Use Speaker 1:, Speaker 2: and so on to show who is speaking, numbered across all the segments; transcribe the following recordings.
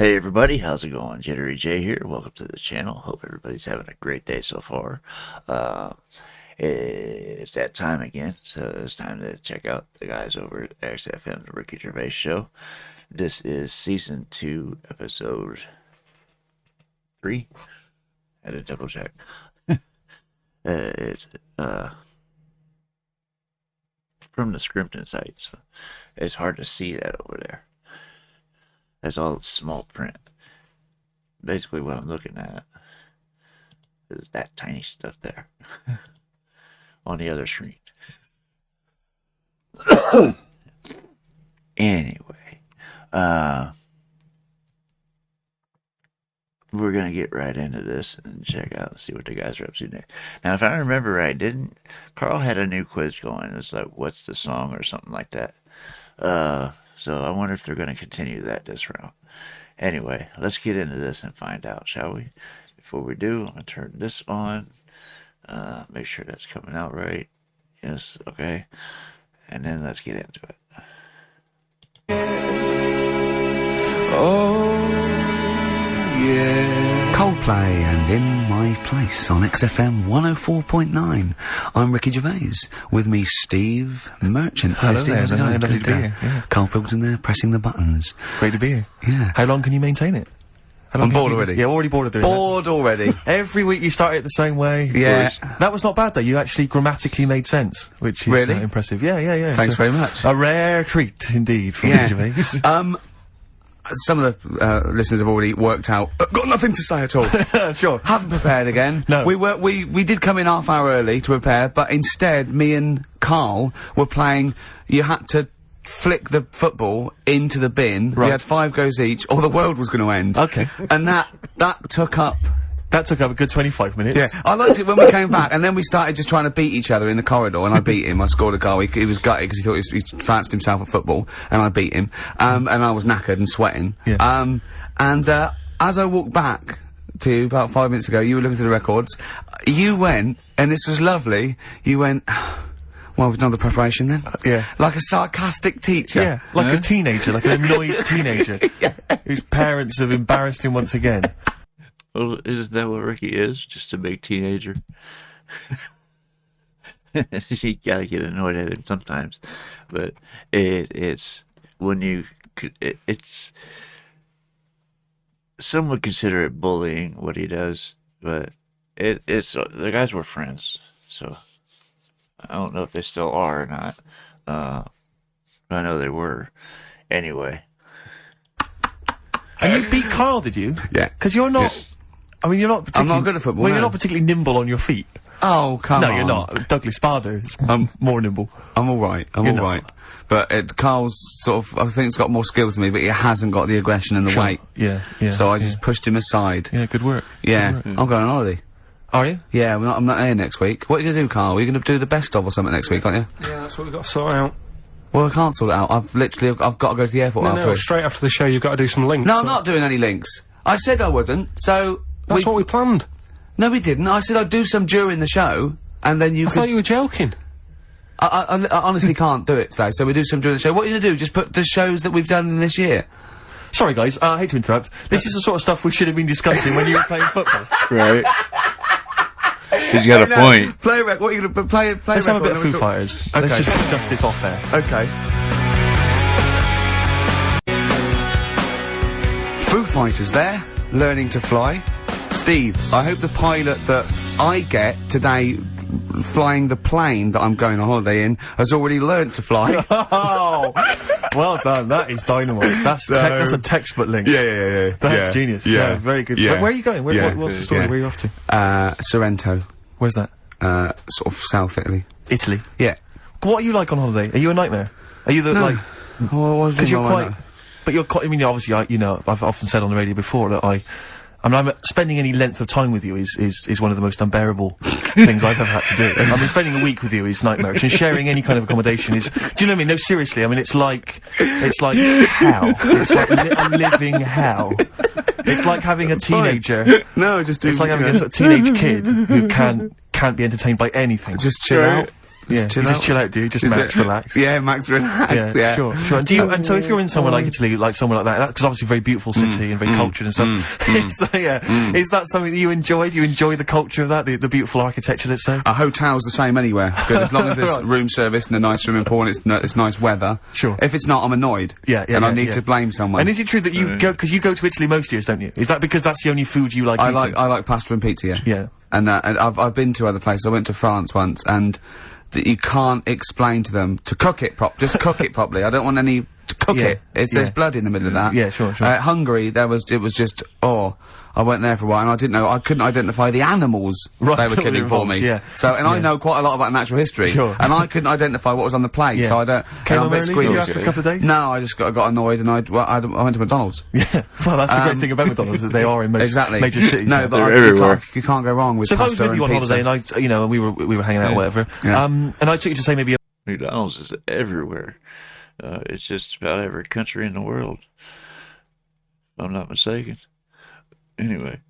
Speaker 1: Hey everybody, how's it going? JitteryJay here. Welcome to the channel. Hope everybody's having a great day so far. It's that time again, so it's time to check out the guys over at XFM, the Ricky Gervais Show. This is season 2, episode 3. I had to double check. It's from the Scrimpton site, so it's hard to see that over there. That's all small print. Basically what I'm looking at is that tiny stuff there on the other screen. Anyway, we're going to get right into this and check out and see what the guys are up to next. Now, if I remember right, didn't Carl had a new quiz going? It's like, what's the song or something like that. So I wonder if they're going to continue that this round. Anyway, let's get into this and find out, shall we? Before we do, I'm going to turn this on. Make sure that's coming out right. Yes, okay. And then let's get into it.
Speaker 2: Oh, yeah.
Speaker 3: Coldplay and In My Place on XFM 104.9. I'm Ricky Gervais. With me, Steve Merchant.
Speaker 2: Hello
Speaker 3: Steve,
Speaker 2: there,
Speaker 3: how's it going?
Speaker 2: lovely to be
Speaker 3: Good,
Speaker 2: here, yeah.
Speaker 3: Carl Pilkington there, pressing the buttons.
Speaker 2: Great to be here.
Speaker 3: Yeah.
Speaker 2: How long can you maintain it? How long
Speaker 3: I'm
Speaker 2: can you
Speaker 3: bored
Speaker 2: keep
Speaker 3: already.
Speaker 2: this- Yeah, already bored of doing
Speaker 3: Bored already.
Speaker 2: that. Every week you start it the same way.
Speaker 3: Yeah.
Speaker 2: That was not bad though, you actually grammatically made sense, which is
Speaker 3: Really?
Speaker 2: impressive. Yeah.
Speaker 3: Thanks
Speaker 2: So,
Speaker 3: very much.
Speaker 2: A rare treat indeed from
Speaker 3: Yeah.
Speaker 2: Gervais.
Speaker 3: Some of the listeners have already worked out. Got nothing to say at all.
Speaker 2: Sure.
Speaker 3: Haven't prepared again.
Speaker 2: No.
Speaker 3: We did come in half hour early to prepare, but instead, me and Carl were playing. You had to flick the football into the bin.
Speaker 2: Right.
Speaker 3: We had 5 goes each, or the world was going to end.
Speaker 2: Okay.
Speaker 3: And that took up.
Speaker 2: That took up a good 25 minutes.
Speaker 3: Yeah, I liked it when we came back, and then we started just trying to beat each other in the corridor, and I beat him. I scored a goal. He was gutted because he thought he fancied himself at football, and I beat him. And I was knackered and sweating.
Speaker 2: Yeah.
Speaker 3: As I walked back to you about 5 minutes ago, you were looking through the records. You went, and this was lovely. You went. Well, we've done the preparation then.
Speaker 2: Yeah.
Speaker 3: Like a sarcastic teacher.
Speaker 2: Yeah, like a teenager, like an annoyed teenager, whose parents have embarrassed him once again.
Speaker 1: Well, isn't that what Ricky is? Just a big teenager. You gotta get annoyed at him sometimes, but it's when you it's some would consider it bullying what he does, but it's the guys were friends, so I don't know if they still are or not. But I know they were. Anyway,
Speaker 2: And you beat Carl, did you?
Speaker 3: Yeah.
Speaker 2: Because you're not.
Speaker 3: Yeah.
Speaker 2: I mean, you're not.
Speaker 3: I'm not good at football,
Speaker 2: Well,
Speaker 3: no.
Speaker 2: you're not particularly nimble on your feet.
Speaker 3: Oh, come on.
Speaker 2: No, you're not. Douglas Bader is more nimble.
Speaker 3: I'm alright,
Speaker 2: You're not.
Speaker 3: alright. But Carl's sort of, I think he's got more skills than me, but he hasn't got the aggression and the weight.
Speaker 2: Yeah.
Speaker 3: So I just pushed him aside.
Speaker 2: Yeah, good work.
Speaker 3: Yeah,
Speaker 2: Good work.
Speaker 3: I'm going on holiday.
Speaker 2: Are you?
Speaker 3: Yeah, I'm not here next week. What are you going to do, Carl? Are you going to do the best of or something next week, aren't you?
Speaker 4: Yeah, that's what we've got to sort out.
Speaker 3: Well, I can't sort it out. I've got to go to the airport after
Speaker 4: No,
Speaker 3: it.
Speaker 4: straight after the show you've got to do some links.
Speaker 3: No,
Speaker 4: so-
Speaker 3: I'm not doing any links. I said I wouldn't, so...
Speaker 4: That's what we planned.
Speaker 3: No, we didn't. I said I'd do some during the show, and then you
Speaker 4: I
Speaker 3: could...
Speaker 4: thought you were joking.
Speaker 3: I honestly can't do it today, so we do some during the show. What are you going to do? Just put the shows that we've done in this year?
Speaker 2: Sorry, guys. I hate to interrupt. This is the sort of stuff we should have been discussing when you were playing football.
Speaker 1: right? He's got a point.
Speaker 3: Play rec. What are you going to play?
Speaker 2: Let's have a bit of Foo Fighters. Let's
Speaker 3: Okay.
Speaker 2: just discuss this off air.
Speaker 3: Okay. Foo Fighters there, learning to fly. Steve, I hope the pilot that I get today flying the plane that I'm going on holiday in has already learnt to fly.
Speaker 2: Oh, well done. That is dynamite. That's that's a textbout link.
Speaker 3: yeah.
Speaker 2: That's genius. Yeah, very good.
Speaker 3: Yeah.
Speaker 2: Where are you going?
Speaker 3: Yeah.
Speaker 2: What's the story?
Speaker 3: Yeah.
Speaker 2: Where are you off to?
Speaker 3: Sorrento.
Speaker 2: Where's that?
Speaker 3: Sort of South Italy.
Speaker 2: Italy.
Speaker 3: Yeah.
Speaker 2: What are you like on holiday? Are you a nightmare? Are you the like? Because you're quite. But you're quite. I mean, obviously, I've often said on the radio before that I'm spending any length of time with you is one of the most unbearable things I've ever had to do. I mean, spending a week with you is nightmarish, and sharing any kind of accommodation is. Do you know what I mean? No, seriously. I mean, it's like hell. It's like a living hell. It's like having a teenager.
Speaker 3: No, just do.
Speaker 2: It's like having a sort of teenage kid who can't be entertained by anything.
Speaker 3: Just chill out.
Speaker 2: Yeah,
Speaker 3: chill
Speaker 2: you
Speaker 3: out.
Speaker 2: just chill out, do you? Just max relax.
Speaker 3: Yeah, max relax.
Speaker 2: Yeah, sure. And and so if you're in somewhere like Italy, like somewhere like that, because obviously a very beautiful city and very cultured and stuff. Is that something that you enjoy? Do you enjoy the culture of that, the beautiful architecture, let's say?
Speaker 3: A hotel's the same anywhere. Good, as long as there's room service and a nice swimming pool and it's nice weather.
Speaker 2: Sure.
Speaker 3: If it's not, I'm annoyed. And I need to blame someone.
Speaker 2: And is it true that you go, because you go to Italy most years, don't you? Is that because that's the only food you like eating?
Speaker 3: I like pasta and pizza,
Speaker 2: Yeah.
Speaker 3: And I've been to other places. I went to France once, and you can't explain to them to cook it just cook it properly. I don't want any to cook it. There's blood in the middle of that.
Speaker 2: Yeah, sure.
Speaker 3: Hungary, it was just I went there for a while and I couldn't identify the animals they were killing for me.
Speaker 2: Yeah.
Speaker 3: So, I know quite a lot about natural history.
Speaker 2: Sure.
Speaker 3: And I couldn't identify what was on the plate, so I don't...
Speaker 2: Came
Speaker 3: I'm a
Speaker 2: home
Speaker 3: bit
Speaker 2: early?
Speaker 3: squeamish.
Speaker 2: You after a couple of days?
Speaker 3: No, I just got annoyed and I went to McDonald's.
Speaker 2: Yeah. Well, that's the great thing about McDonald's, is they are in most major cities.
Speaker 3: No, but
Speaker 1: they're everywhere.
Speaker 3: You can't go wrong with
Speaker 2: pasta and
Speaker 3: pasta
Speaker 2: pizza. So if I was with you on
Speaker 3: pizza.
Speaker 2: holiday and we were hanging out or whatever, and I took you to say maybe
Speaker 1: McDonald's is everywhere. It's just about every country in the world, if I'm not mistaken. Anyway,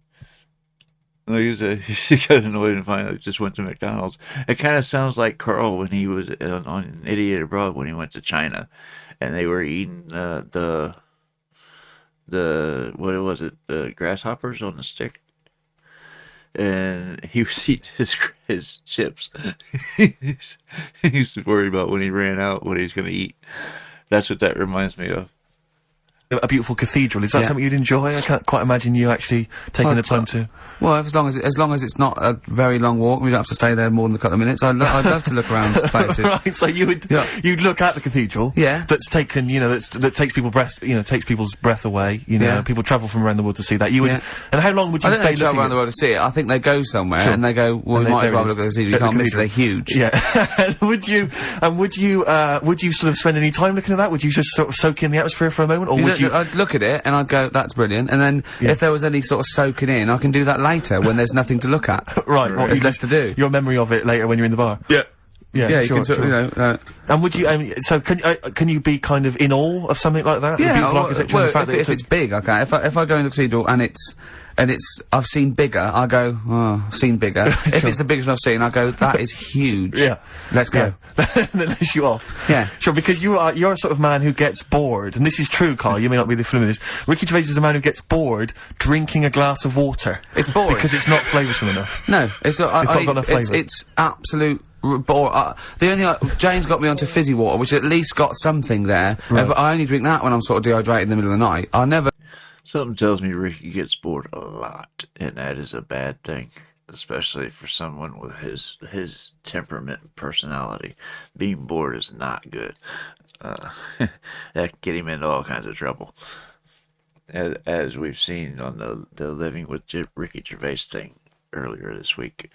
Speaker 1: he got annoyed and finally just went to McDonald's. It kind of sounds like Carl when he was on Idiot Abroad when he went to China, and they were eating the what was it, the grasshoppers on the stick. And he was eating his chips. He's worried about when he ran out what he's going to eat. That's what that reminds me of.
Speaker 2: a beautiful cathedral. Is that something you'd enjoy? I can't quite imagine you actually taking the time to...
Speaker 3: Well, as long as it's not a very long walk, we don't have to stay there more than a couple of minutes. I'd love to look around places.
Speaker 2: Right, so you'd look at the cathedral.
Speaker 3: Yeah.
Speaker 2: That's taken, that takes people's breath away. People travel from around the world to see that. You would, and how long would you stay
Speaker 3: travel around the world to see it? I think they go somewhere and they go, well, we might as well look at the cathedral. You can't miss it. They're huge.
Speaker 2: Yeah. And would you sort of spend any time looking at that? Would you just sort of soak in the atmosphere for a moment, or would you?
Speaker 3: I'd look at it and I'd go, that's brilliant. And then if there was any sort of soaking in, I can do that later when there's nothing to look at.
Speaker 2: Right.
Speaker 3: There's less to do.
Speaker 2: Your memory of it later when you're in the bar.
Speaker 3: Yeah.
Speaker 2: Yeah,
Speaker 3: you can sort of,
Speaker 2: and would you? So can you be kind of in awe of something like that?
Speaker 3: Yeah.
Speaker 2: Beautiful architecture and the fact that
Speaker 3: if it's big, okay. If I go in the cathedral and it's I've seen bigger, I go, oh, I've seen bigger. If it's the biggest I've seen, I go, that is huge.
Speaker 2: Yeah.
Speaker 3: Let's go.
Speaker 2: Yeah. That lets you off.
Speaker 3: Yeah.
Speaker 2: Sure, because you're a sort of man who gets bored, and this is true, Carl, you may not be the familiar with this. Ricky Gervais is a man who gets bored drinking a glass of water.
Speaker 3: It's boring.
Speaker 2: Because it's not flavoursome enough.
Speaker 3: No, it's not.
Speaker 2: It's not got enough flavour.
Speaker 3: It's absolute bore. The only Jane's got me onto fizzy water, which at least got something there.
Speaker 2: Right.
Speaker 3: But I only drink that when I'm sort of dehydrated in the middle of the night. I never.
Speaker 1: Something tells me Ricky gets bored a lot, and that is a bad thing, especially for someone with his temperament and personality. Being bored is not good. That can get him into all kinds of trouble. As we've seen on the Living with Ricky Gervais thing earlier this week.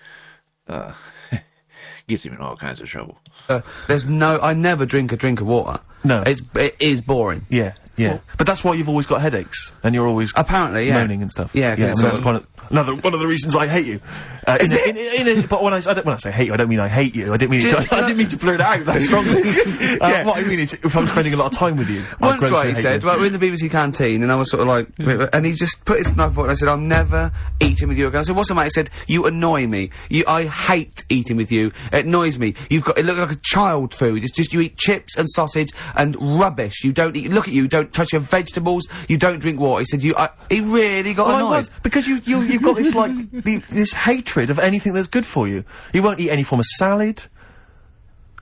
Speaker 1: Gets him in all kinds of trouble.
Speaker 3: I never drink a drink of water.
Speaker 2: No.
Speaker 3: It is boring.
Speaker 2: Yeah. Yeah, but that's why you've always got headaches, and you're always
Speaker 3: apparently
Speaker 2: moaning and stuff.
Speaker 3: Yeah,
Speaker 2: I mean, that's one of the reasons I hate you. But when I say hate you, I don't mean I hate you. I didn't mean to blurt it out that strongly. What I mean is, if I'm spending a lot of time with you,
Speaker 3: once he said, we're in the BBC canteen, and I was sort of like, and he just put his knife forward. I said, I'm never eating with you again. I said, what's the matter? He said, you annoy me. I hate eating with you. It annoys me. It looks like a child food. It's just you eat chips and sausage and rubbish. You don't eat. Look at you. Don't touch your vegetables. You don't drink water. He said, he really got annoyed.
Speaker 2: I was, because you've got this this hatred of anything that's good for you. You won't eat any form of salad.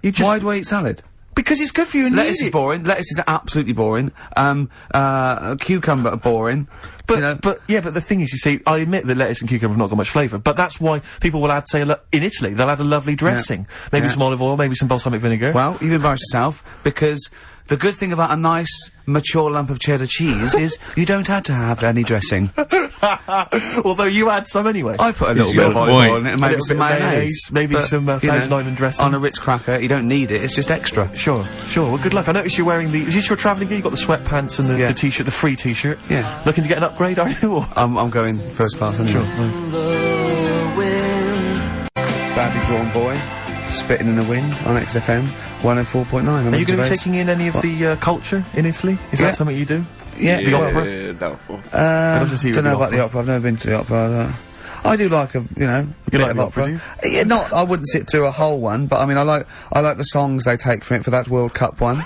Speaker 3: Why do I eat salad?
Speaker 2: Because it's good for you. And
Speaker 3: lettuce is boring. Lettuce is absolutely boring. Cucumber are boring.
Speaker 2: But the thing is, you see, I admit that lettuce and cucumber have not got much flavour, but that's why people will add, say, in Italy, they'll add a lovely dressing. Maybe some olive oil, maybe some balsamic vinegar.
Speaker 3: Well, you've embarrassed yourself, because the good thing about a nice, mature lump of cheddar cheese is you don't have to have any dressing.
Speaker 2: Although you add some anyway.
Speaker 3: I put a little bit of olive oil in it, and maybe some mayonnaise.
Speaker 2: Maybe some Thousand Island dressing.
Speaker 3: On a Ritz cracker, you don't need it, it's just extra.
Speaker 2: Sure. Well, good luck. I notice you're wearing is this your travelling gear? You've got the sweatpants and the t-shirt, the free t-shirt.
Speaker 3: Yeah.
Speaker 2: Looking to get an upgrade, are you? Or?
Speaker 3: I'm going first class anyway. Badly Drawn Boy, Spitting in the Wind on XFM 104.9.
Speaker 2: Are you going to be taking in any of the culture in Italy? Is that something you do?
Speaker 3: Yeah.
Speaker 1: The opera? Yeah, doubtful.
Speaker 3: I don't know about the opera. I've never been to the opera. I do like a, you know, bit
Speaker 2: like
Speaker 3: of
Speaker 2: the
Speaker 3: opera.
Speaker 2: opera,
Speaker 3: Yeah, not, I wouldn't sit through a whole one, but I mean, I like the songs they take from it for that World Cup one.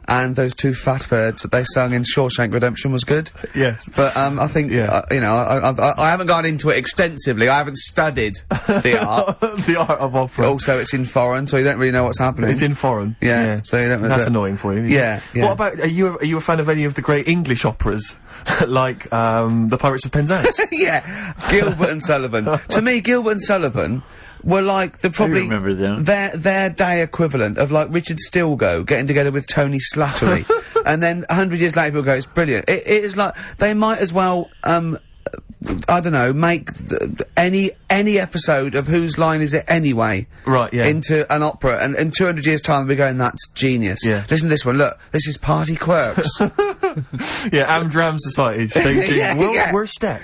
Speaker 3: And those two fat birds that they sung in Shawshank Redemption was good.
Speaker 2: Yes.
Speaker 3: But, I think, you know, I haven't gone into it extensively. I haven't studied the art.
Speaker 2: The art of opera.
Speaker 3: Also, it's in foreign, so you don't really know what's happening.
Speaker 2: It's in foreign.
Speaker 3: Yeah, so you don't know.
Speaker 2: That's annoying for you.
Speaker 3: Yeah, yeah.
Speaker 2: What about, are you a fan of any of the great English operas? Like, The Pirates of Penzance?
Speaker 3: Yeah, Gilbert and Sullivan. To me, Gilbert and Sullivan were like the probably
Speaker 1: remember them.
Speaker 3: their day equivalent of like Richard Stilgoe getting together with Tony Slattery, and then 100 years later people go, it's brilliant. It is like they might as well I don't know, make any episode of Whose Line Is It Anyway?
Speaker 2: Right, yeah.
Speaker 3: Into an opera, and in 200 years' time we're going, that's genius.
Speaker 2: Yeah.
Speaker 3: Listen to this one, look, this is Party Quirks.
Speaker 2: Yeah, Amdram Society staging World Step.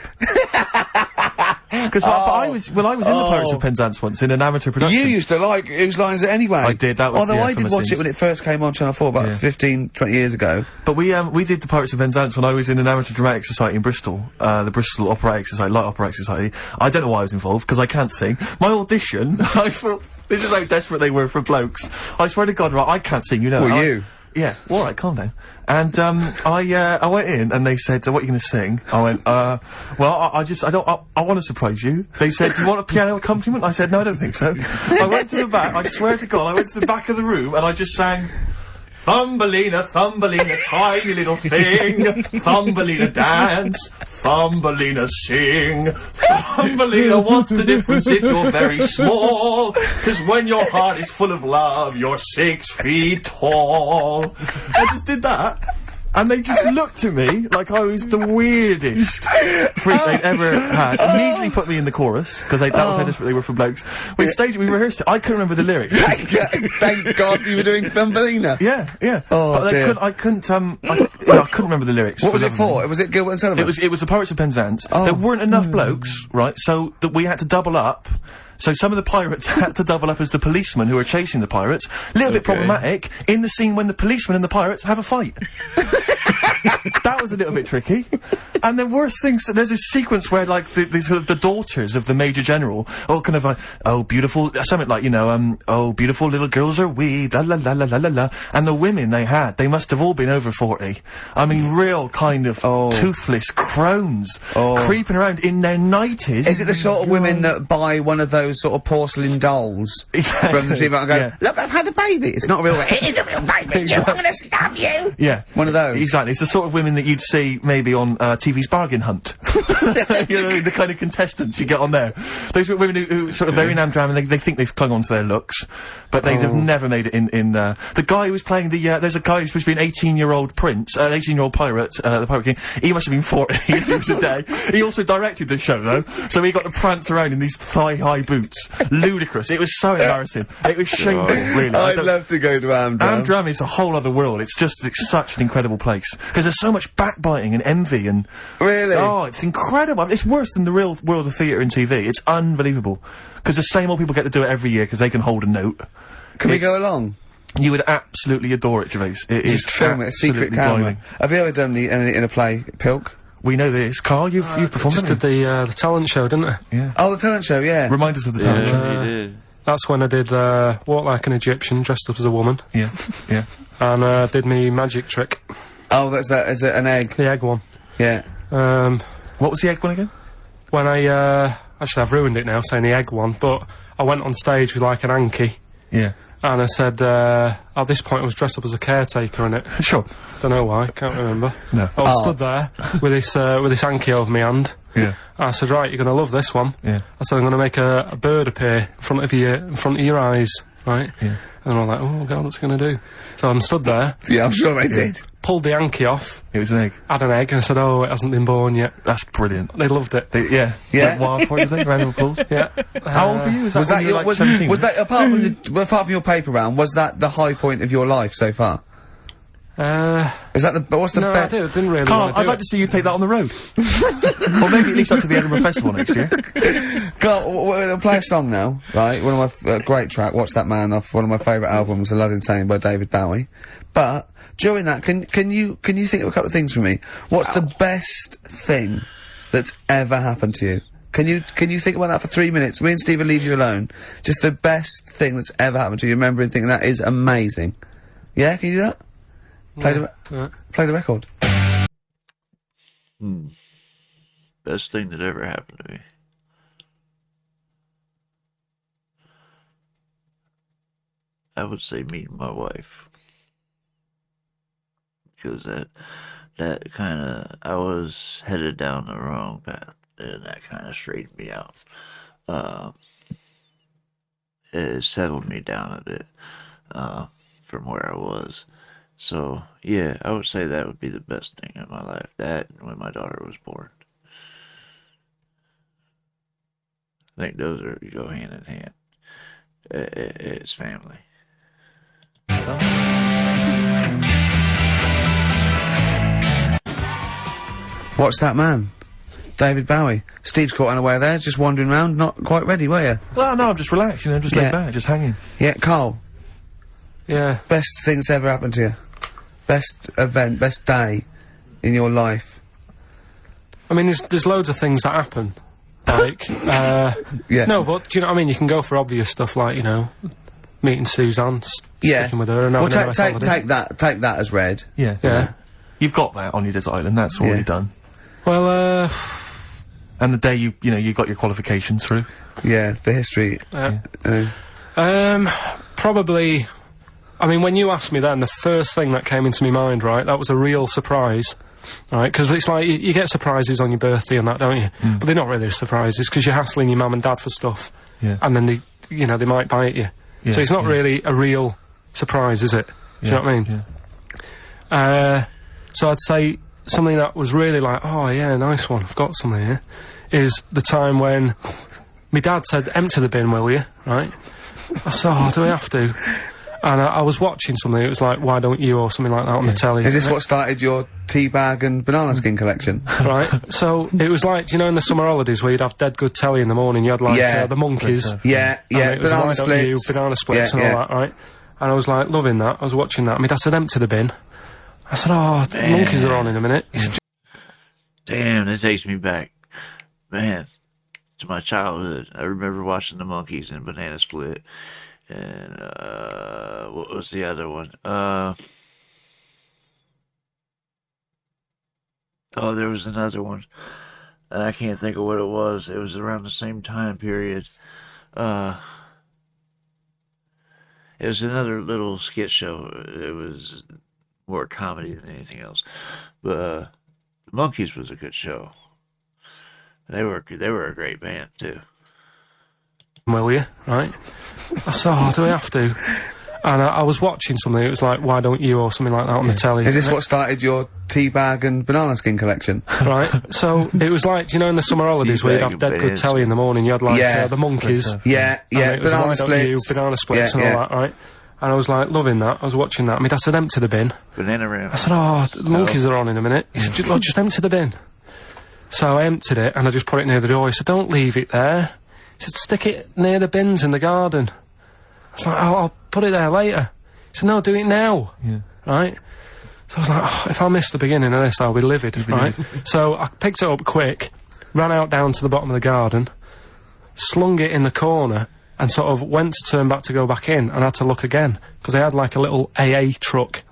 Speaker 2: Because I was in the Pirates of Penzance once in an amateur production.
Speaker 3: You used to like Whose Line Is It Anyway?
Speaker 2: I did, that was,
Speaker 3: although
Speaker 2: yeah,
Speaker 3: I
Speaker 2: from
Speaker 3: did
Speaker 2: a
Speaker 3: watch it
Speaker 2: scenes.
Speaker 3: when it first came on Channel 4 about 15, 20 years ago.
Speaker 2: But we did the Pirates of Penzance when I was in an amateur dramatic society in Bristol, the Bristol Operatic Society, Light Operatic Society. I don't know why I was involved, because I can't sing. My audition, I thought, this is how desperate they were for blokes. I swear to God, right, I can't sing, you know.
Speaker 3: Well, you?
Speaker 2: Yeah, alright, calm down. And, I went in and they said, so what are you gonna sing? I went, well, I want to surprise you. They said, do you want a piano accompaniment? I said, no, I don't think so. I went to the back, I swear to God, I went to the back of the room and I just sang, Thumbelina, Thumbelina, tiny little thing, Thumbelina dance, Thumbelina sing, Thumbelina, what's the difference if you're very small? 'Cause when your heart is full of love, you're 6 feet tall. I just did that. And they just looked at me like I was the weirdest freak they'd ever had. Immediately put me in the chorus, because that was how desperate they were for blokes. We staged it, we rehearsed it. I couldn't remember the lyrics.
Speaker 3: Thank God you were doing Thumbelina.
Speaker 2: Yeah, yeah.
Speaker 3: Oh,
Speaker 2: but
Speaker 3: dear.
Speaker 2: I couldn't remember the lyrics.
Speaker 3: What was it for? Was it Gilbert and Sullivan?
Speaker 2: It was the Pirates of Penzance. There weren't enough blokes, right, so that we had to double up. So some of the pirates had to double up as the policemen who were chasing the pirates. Little bit problematic in the scene when the policemen and the pirates have a fight. That was a little bit tricky. And the worst things, there's this sequence where, like, the sort of the daughters of the Major General, all kind of like, oh, beautiful, something like, you know, oh, beautiful little girls are we, la la la la la la la. And the women they must have all been over 40. I mean, real kind of toothless crones creeping around in their 90s.
Speaker 3: Is it the sort of women that buy one of those sort of porcelain dolls from the TV and go, look, I've had a baby. It's not a real baby. It is a real baby. I'm gonna stab you.
Speaker 2: Yeah.
Speaker 3: One of those.
Speaker 2: Exactly. It's the sort of women that you'd see maybe on TV's Bargain Hunt. You know, the kind of contestants you get on there. Those are women who sort of very Amdram and they think they've clung on to their looks, but they'd have never made it in the guy who was playing there's a guy who's supposed to be an 18-year-old prince, an 18-year-old pirate, the Pirate King. He must have been 40 if it was a day. He also directed the show though, so he got to prance around in these thigh-high boots. Ludicrous. It was so embarrassing. It was shameful, really.
Speaker 3: I'd love to go to Amdram.
Speaker 2: Amdram is a whole other world. It's such an incredible place. Because there's so much backbiting and envy and...
Speaker 3: Really?
Speaker 2: Oh, it's incredible. It's worse than the real world of theatre and TV. It's unbelievable. Because the same old people get to do it every year because they can hold a note.
Speaker 3: Can we go along?
Speaker 2: You would absolutely adore it, Gervais. It is
Speaker 3: Just film it, a secret camera.
Speaker 2: blinding.
Speaker 3: Have you ever done anything in a play, Pilk?
Speaker 2: We know this. Carl, you've performed,
Speaker 4: Just did the talent show, didn't I?
Speaker 2: Yeah.
Speaker 3: Oh, the talent show, yeah.
Speaker 2: Remind us of the talent show.
Speaker 1: You did.
Speaker 4: That's when I did Walk Like an Egyptian, dressed up as a woman.
Speaker 2: Yeah, yeah.
Speaker 4: And did me magic trick.
Speaker 3: Oh, is it an egg?
Speaker 4: The egg one.
Speaker 3: Yeah.
Speaker 2: What was the egg one again?
Speaker 4: When actually I've ruined it now saying the egg one, but I went on stage with like an hanky.
Speaker 2: Yeah.
Speaker 4: And I said, at this point I was dressed up as a caretaker in it.
Speaker 2: Sure.
Speaker 4: Don't know why, can't remember.
Speaker 2: No.
Speaker 4: I was stood there with this hanky over my hand.
Speaker 2: Yeah.
Speaker 4: I said, right, you're gonna love this one.
Speaker 2: Yeah.
Speaker 4: I said, I'm gonna make a bird appear in front of your eyes, right?
Speaker 2: Yeah.
Speaker 4: And I'm like, oh god, what's it gonna do? So I'm stood there,
Speaker 3: Yeah, I'm sure they did.
Speaker 4: pulled the hanky off,
Speaker 2: It was an egg.
Speaker 4: had an egg, and I said, oh, it hasn't been born yet.
Speaker 2: That's brilliant.
Speaker 4: They loved it.
Speaker 2: Yeah.
Speaker 3: Yeah.
Speaker 2: Like wild for you, they? Round of applause.
Speaker 4: Yeah.
Speaker 2: How old were you? Was that when you were like 17?
Speaker 3: Was that apart from your paper round? Was that the high point of your life so far? Is that what's the
Speaker 4: No, I didn't really
Speaker 2: Carl,
Speaker 4: want to
Speaker 2: I'd
Speaker 4: do
Speaker 2: like
Speaker 4: it.
Speaker 2: to see you take that on the road. Or maybe at least up to the Edinburgh Festival next year.
Speaker 3: I'll play a song now, right? One of my great track. Watch That Man off one of my favourite albums, A Love Insane by David Bowie. But during that, can you think of a couple of things for me? What's the best thing that's ever happened to you? Can you think about that for 3 minutes? Me and Steve will leave you alone. Just the best thing that's ever happened to you. Remember and think that is amazing. Yeah, can you do that? Play the record.
Speaker 1: Best thing that ever happened to me. I would say meeting my wife. Because that kind of, I was headed down the wrong path, and that kind of straightened me out. It settled me down a bit from where I was. So, yeah, I would say that would be the best thing in my life. That and when my daughter was born. I think those go hand in hand. It's family.
Speaker 3: What's that, man? David Bowie. Steve's caught unaware there, just wandering around, not quite ready, were you?
Speaker 2: Well, no, I'm just relaxed, you know, just laid back, just hanging.
Speaker 3: Yeah, Carl.
Speaker 4: Yeah.
Speaker 3: Best thing that's ever happened to you? Best event, best day in your life?
Speaker 4: I mean, there's loads of things that happen. Like,
Speaker 3: yeah.
Speaker 4: No, but, do you know what I mean? You can go for obvious stuff like, you know, meeting Suzanne, sticking with her and having a nice holiday.
Speaker 3: Take that as read.
Speaker 2: Yeah.
Speaker 4: Yeah.
Speaker 2: You've got that on your desert island, that's already done.
Speaker 4: Well,
Speaker 2: and the day you got your qualifications through.
Speaker 3: Yeah, the history.
Speaker 4: Probably, I mean, when you asked me then, the first thing that came into my mind, right, that was a real surprise, right, because it's like, you get surprises on your birthday and that, don't you? But they're not really surprises, because you're hassling your mum and dad for stuff, and then they, you know, they might bite you.
Speaker 2: Yeah,
Speaker 4: so it's not really a real surprise, is it? Do you know what I mean?
Speaker 2: Yeah.
Speaker 4: So I'd say something that was really like, oh yeah, nice one, I've got something here, is the time when my dad said, empty the bin, will you? Right? I said, oh, do we have to? And I was watching something, it was like, why don't you, or something like that on the telly.
Speaker 3: Is this what started your tea bag and banana skin collection?
Speaker 4: Right, so it was like, you know, in the summer holidays where you'd have dead good telly in the morning, you had like, the Monkeys.
Speaker 3: Yeah,
Speaker 4: and it was
Speaker 3: banana
Speaker 4: Why Don't You,
Speaker 3: splits.
Speaker 4: banana splits and all that, right? And I was like, loving that, I was watching that, my dad said, empty the bin. I said, oh, the Monkeys are on in a minute.
Speaker 1: Damn, that takes me back. Man, to my childhood. I remember watching the Monkeys and Banana Split. And, what was the other one? Oh, there was another one. And I can't think of what it was. It was around the same time period. It was another little skit show. It was more comedy than anything else. But, the Monkeys was a good show. They were a great band, too.
Speaker 4: Will you? Right? I said, oh, do we have to? And I was watching something, it was like, why don't you, or something like that on the telly.
Speaker 3: Is this what started your tea bag and banana skin collection?
Speaker 4: Right, so it was like, you know, in the summer holidays where you'd have dead good telly in the morning, you had like, the Monkeys.
Speaker 3: Yeah,
Speaker 4: and it was
Speaker 3: banana
Speaker 4: Why Don't You,
Speaker 3: splits.
Speaker 4: banana splits and all that, right? And I was like, loving that, I was watching that, my dad said, empty the bin.
Speaker 1: Banana Ram.
Speaker 4: I said, oh, the Monkeys are on in a minute. He said, "Look, just empty the bin." So I emptied it, and I just put it near the door. He said, don't leave it there. He said, stick it near the bins in the garden. I was like, oh, I'll put it there later. He said, no, do it now.
Speaker 2: Yeah.
Speaker 4: Right? So I was like, oh, if I miss the beginning of this, I'll be livid, right? So I picked it up quick, ran out down to the bottom of the garden, slung it in the corner, and sort of went to turn back to go back in, and had to look again, because they had like a little AA truck.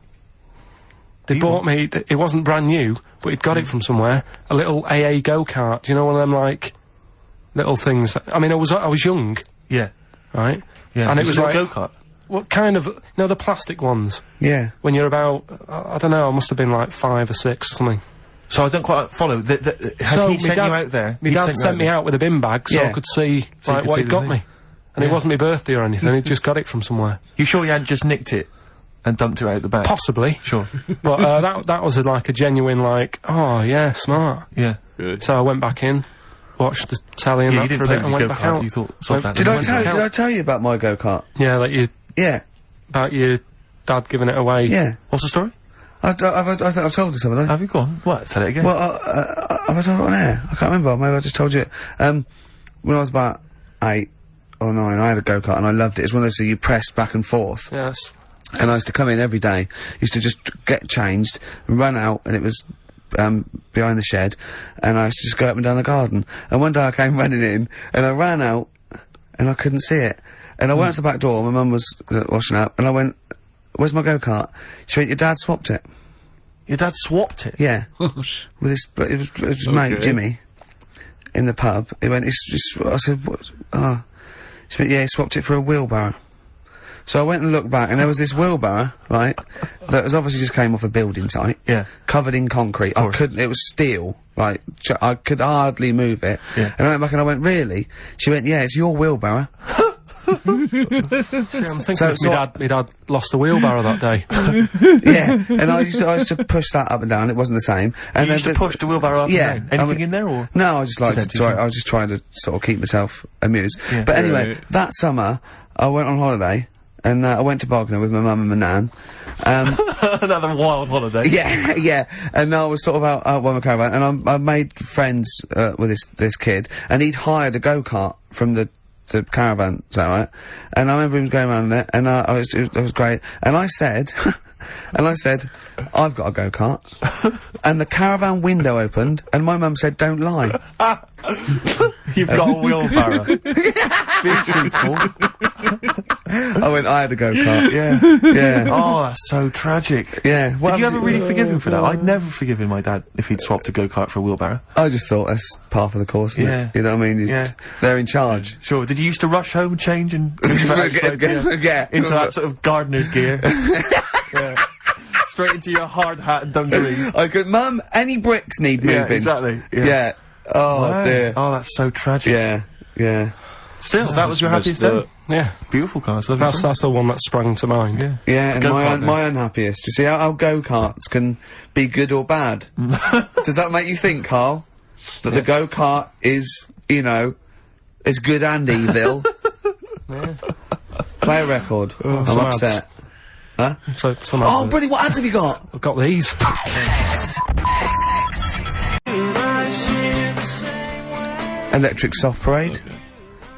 Speaker 4: They bought me, it wasn't brand new, but he'd got it from somewhere, a little AA go-kart, do you know, one of them, like, little things. I mean, I was young.
Speaker 2: Yeah.
Speaker 4: Right?
Speaker 2: Yeah.
Speaker 4: And it was like,
Speaker 2: go-kart.
Speaker 4: what kind of, you know, the plastic ones?
Speaker 3: Yeah.
Speaker 4: When you're about, I don't know, I must have been like 5 or 6 or something.
Speaker 2: So I don't quite follow. Had he sent you out there?
Speaker 4: My dad sent me out with a bin bag so I could see,
Speaker 2: So you
Speaker 4: like,
Speaker 2: could
Speaker 4: what
Speaker 2: see
Speaker 4: he'd
Speaker 2: the
Speaker 4: got
Speaker 2: thing.
Speaker 4: me. And it wasn't my birthday or anything, he'd just got it from somewhere.
Speaker 2: You sure you hadn't just nicked it and dumped it out the back?
Speaker 4: Possibly.
Speaker 2: Sure.
Speaker 4: But, that was like a genuine, like, oh, yeah, smart.
Speaker 2: Yeah.
Speaker 1: Good.
Speaker 4: So I went back in, watched the telly and
Speaker 2: Yeah, you
Speaker 4: that for
Speaker 2: didn't
Speaker 4: a
Speaker 2: play
Speaker 4: bit
Speaker 2: with
Speaker 4: and
Speaker 2: your
Speaker 4: went back
Speaker 2: go-kart,
Speaker 4: out.
Speaker 2: you thought, sod that.
Speaker 3: Did
Speaker 4: Went
Speaker 3: I
Speaker 4: back
Speaker 3: tell
Speaker 4: out.
Speaker 3: you about my go-kart?
Speaker 4: Yeah, like
Speaker 3: Yeah.
Speaker 4: about your dad giving it away.
Speaker 3: Yeah.
Speaker 2: What's the story?
Speaker 3: I think I've told you something,
Speaker 2: Have you gone? What? Tell it again.
Speaker 3: Well, have I told it on air? I can't remember. Maybe I just told you it. When I was about 8 or 9, I had a go-kart and I loved it. It's one of those that you press back and forth.
Speaker 4: Yes.
Speaker 3: And I used to come in every day, used to just get changed, and run out, and it was behind the shed, and I used to just go up and down the garden. And one day I came running in, and I ran out, and I couldn't see it. And I went to the back door, my mum was washing up, and I went, "Where's my go-kart?" She went, "Your dad swapped it."
Speaker 2: Your dad swapped it?
Speaker 3: Yeah. With his mate, Jimmy, in the pub. He went, I said, "What?" Oh. She went, "Yeah, he swapped it for a wheelbarrow." So I went and looked back, and there was this wheelbarrow, right, that was obviously just came off a building site.
Speaker 2: Yeah.
Speaker 3: Covered in concrete. I couldn't, it was steel, right, I could hardly move it.
Speaker 2: Yeah.
Speaker 3: And I went back and I went, "Really?" She went, "Yeah, it's your wheelbarrow."
Speaker 4: See, I'm thinking if my dad lost a wheelbarrow that day.
Speaker 3: Yeah, and I used to push that up and down, it wasn't the same. And
Speaker 2: You used to push the wheelbarrow up
Speaker 3: Yeah,
Speaker 2: and down? Anything in there, or?
Speaker 3: No, I just like
Speaker 2: Is
Speaker 3: to
Speaker 2: that
Speaker 3: try,
Speaker 2: too
Speaker 3: I was just trying to sort of keep myself amused.
Speaker 2: Yeah.
Speaker 3: But anyway, that summer, I went on holiday, and I went to Bognor with my mum and my nan.
Speaker 2: Another wild holiday.
Speaker 3: Yeah, yeah. And I was sort of out by my caravan, and I made friends with this kid, and he'd hired a go-kart from the caravan, is that right? And I remember him going around in it, and it was great. And I said, "I've got a go-kart." And the caravan window opened, and my mum said, "Don't lie."
Speaker 2: You've got a wheelbarrow. Be truthful.
Speaker 3: I went, "I had a go-kart."
Speaker 2: Yeah.
Speaker 3: Yeah.
Speaker 2: Oh, that's so tragic.
Speaker 3: Yeah.
Speaker 2: Did you ever really forgive him for that? I'd never forgiven my dad if he'd swapped a go-kart for a wheelbarrow.
Speaker 3: I just thought that's part of the course, isn't it? You know what I mean?
Speaker 2: Yeah.
Speaker 3: They're in charge.
Speaker 2: Sure. Did you used to rush home, change, and
Speaker 3: Yeah.
Speaker 2: into that sort of gardener's gear? Yeah. Straight into your hard hat and dungarees.
Speaker 3: I could, "Mum, any bricks need moving?"
Speaker 2: Yeah, exactly.
Speaker 3: Yeah. Oh,
Speaker 2: Wow.
Speaker 3: dear.
Speaker 2: Oh, that's so tragic.
Speaker 3: Yeah. Yeah.
Speaker 2: Still, that was your happiest day?
Speaker 4: Yeah.
Speaker 2: Beautiful cars.
Speaker 4: That's the one that sprang to mind.
Speaker 2: Yeah.
Speaker 3: Yeah, and
Speaker 2: Go-kart
Speaker 3: my unhappiest. You see how go-karts can be good or bad? Does that make you think, Carl? That the go-kart is, you know, is good and evil?
Speaker 4: Yeah.
Speaker 3: Play a record. I'm
Speaker 4: some ads.
Speaker 3: upset. Huh?
Speaker 4: So, some
Speaker 3: Oh,
Speaker 4: ads.
Speaker 3: brilliant, what ads have you got?
Speaker 4: I've got these.
Speaker 3: Electric Soft Parade.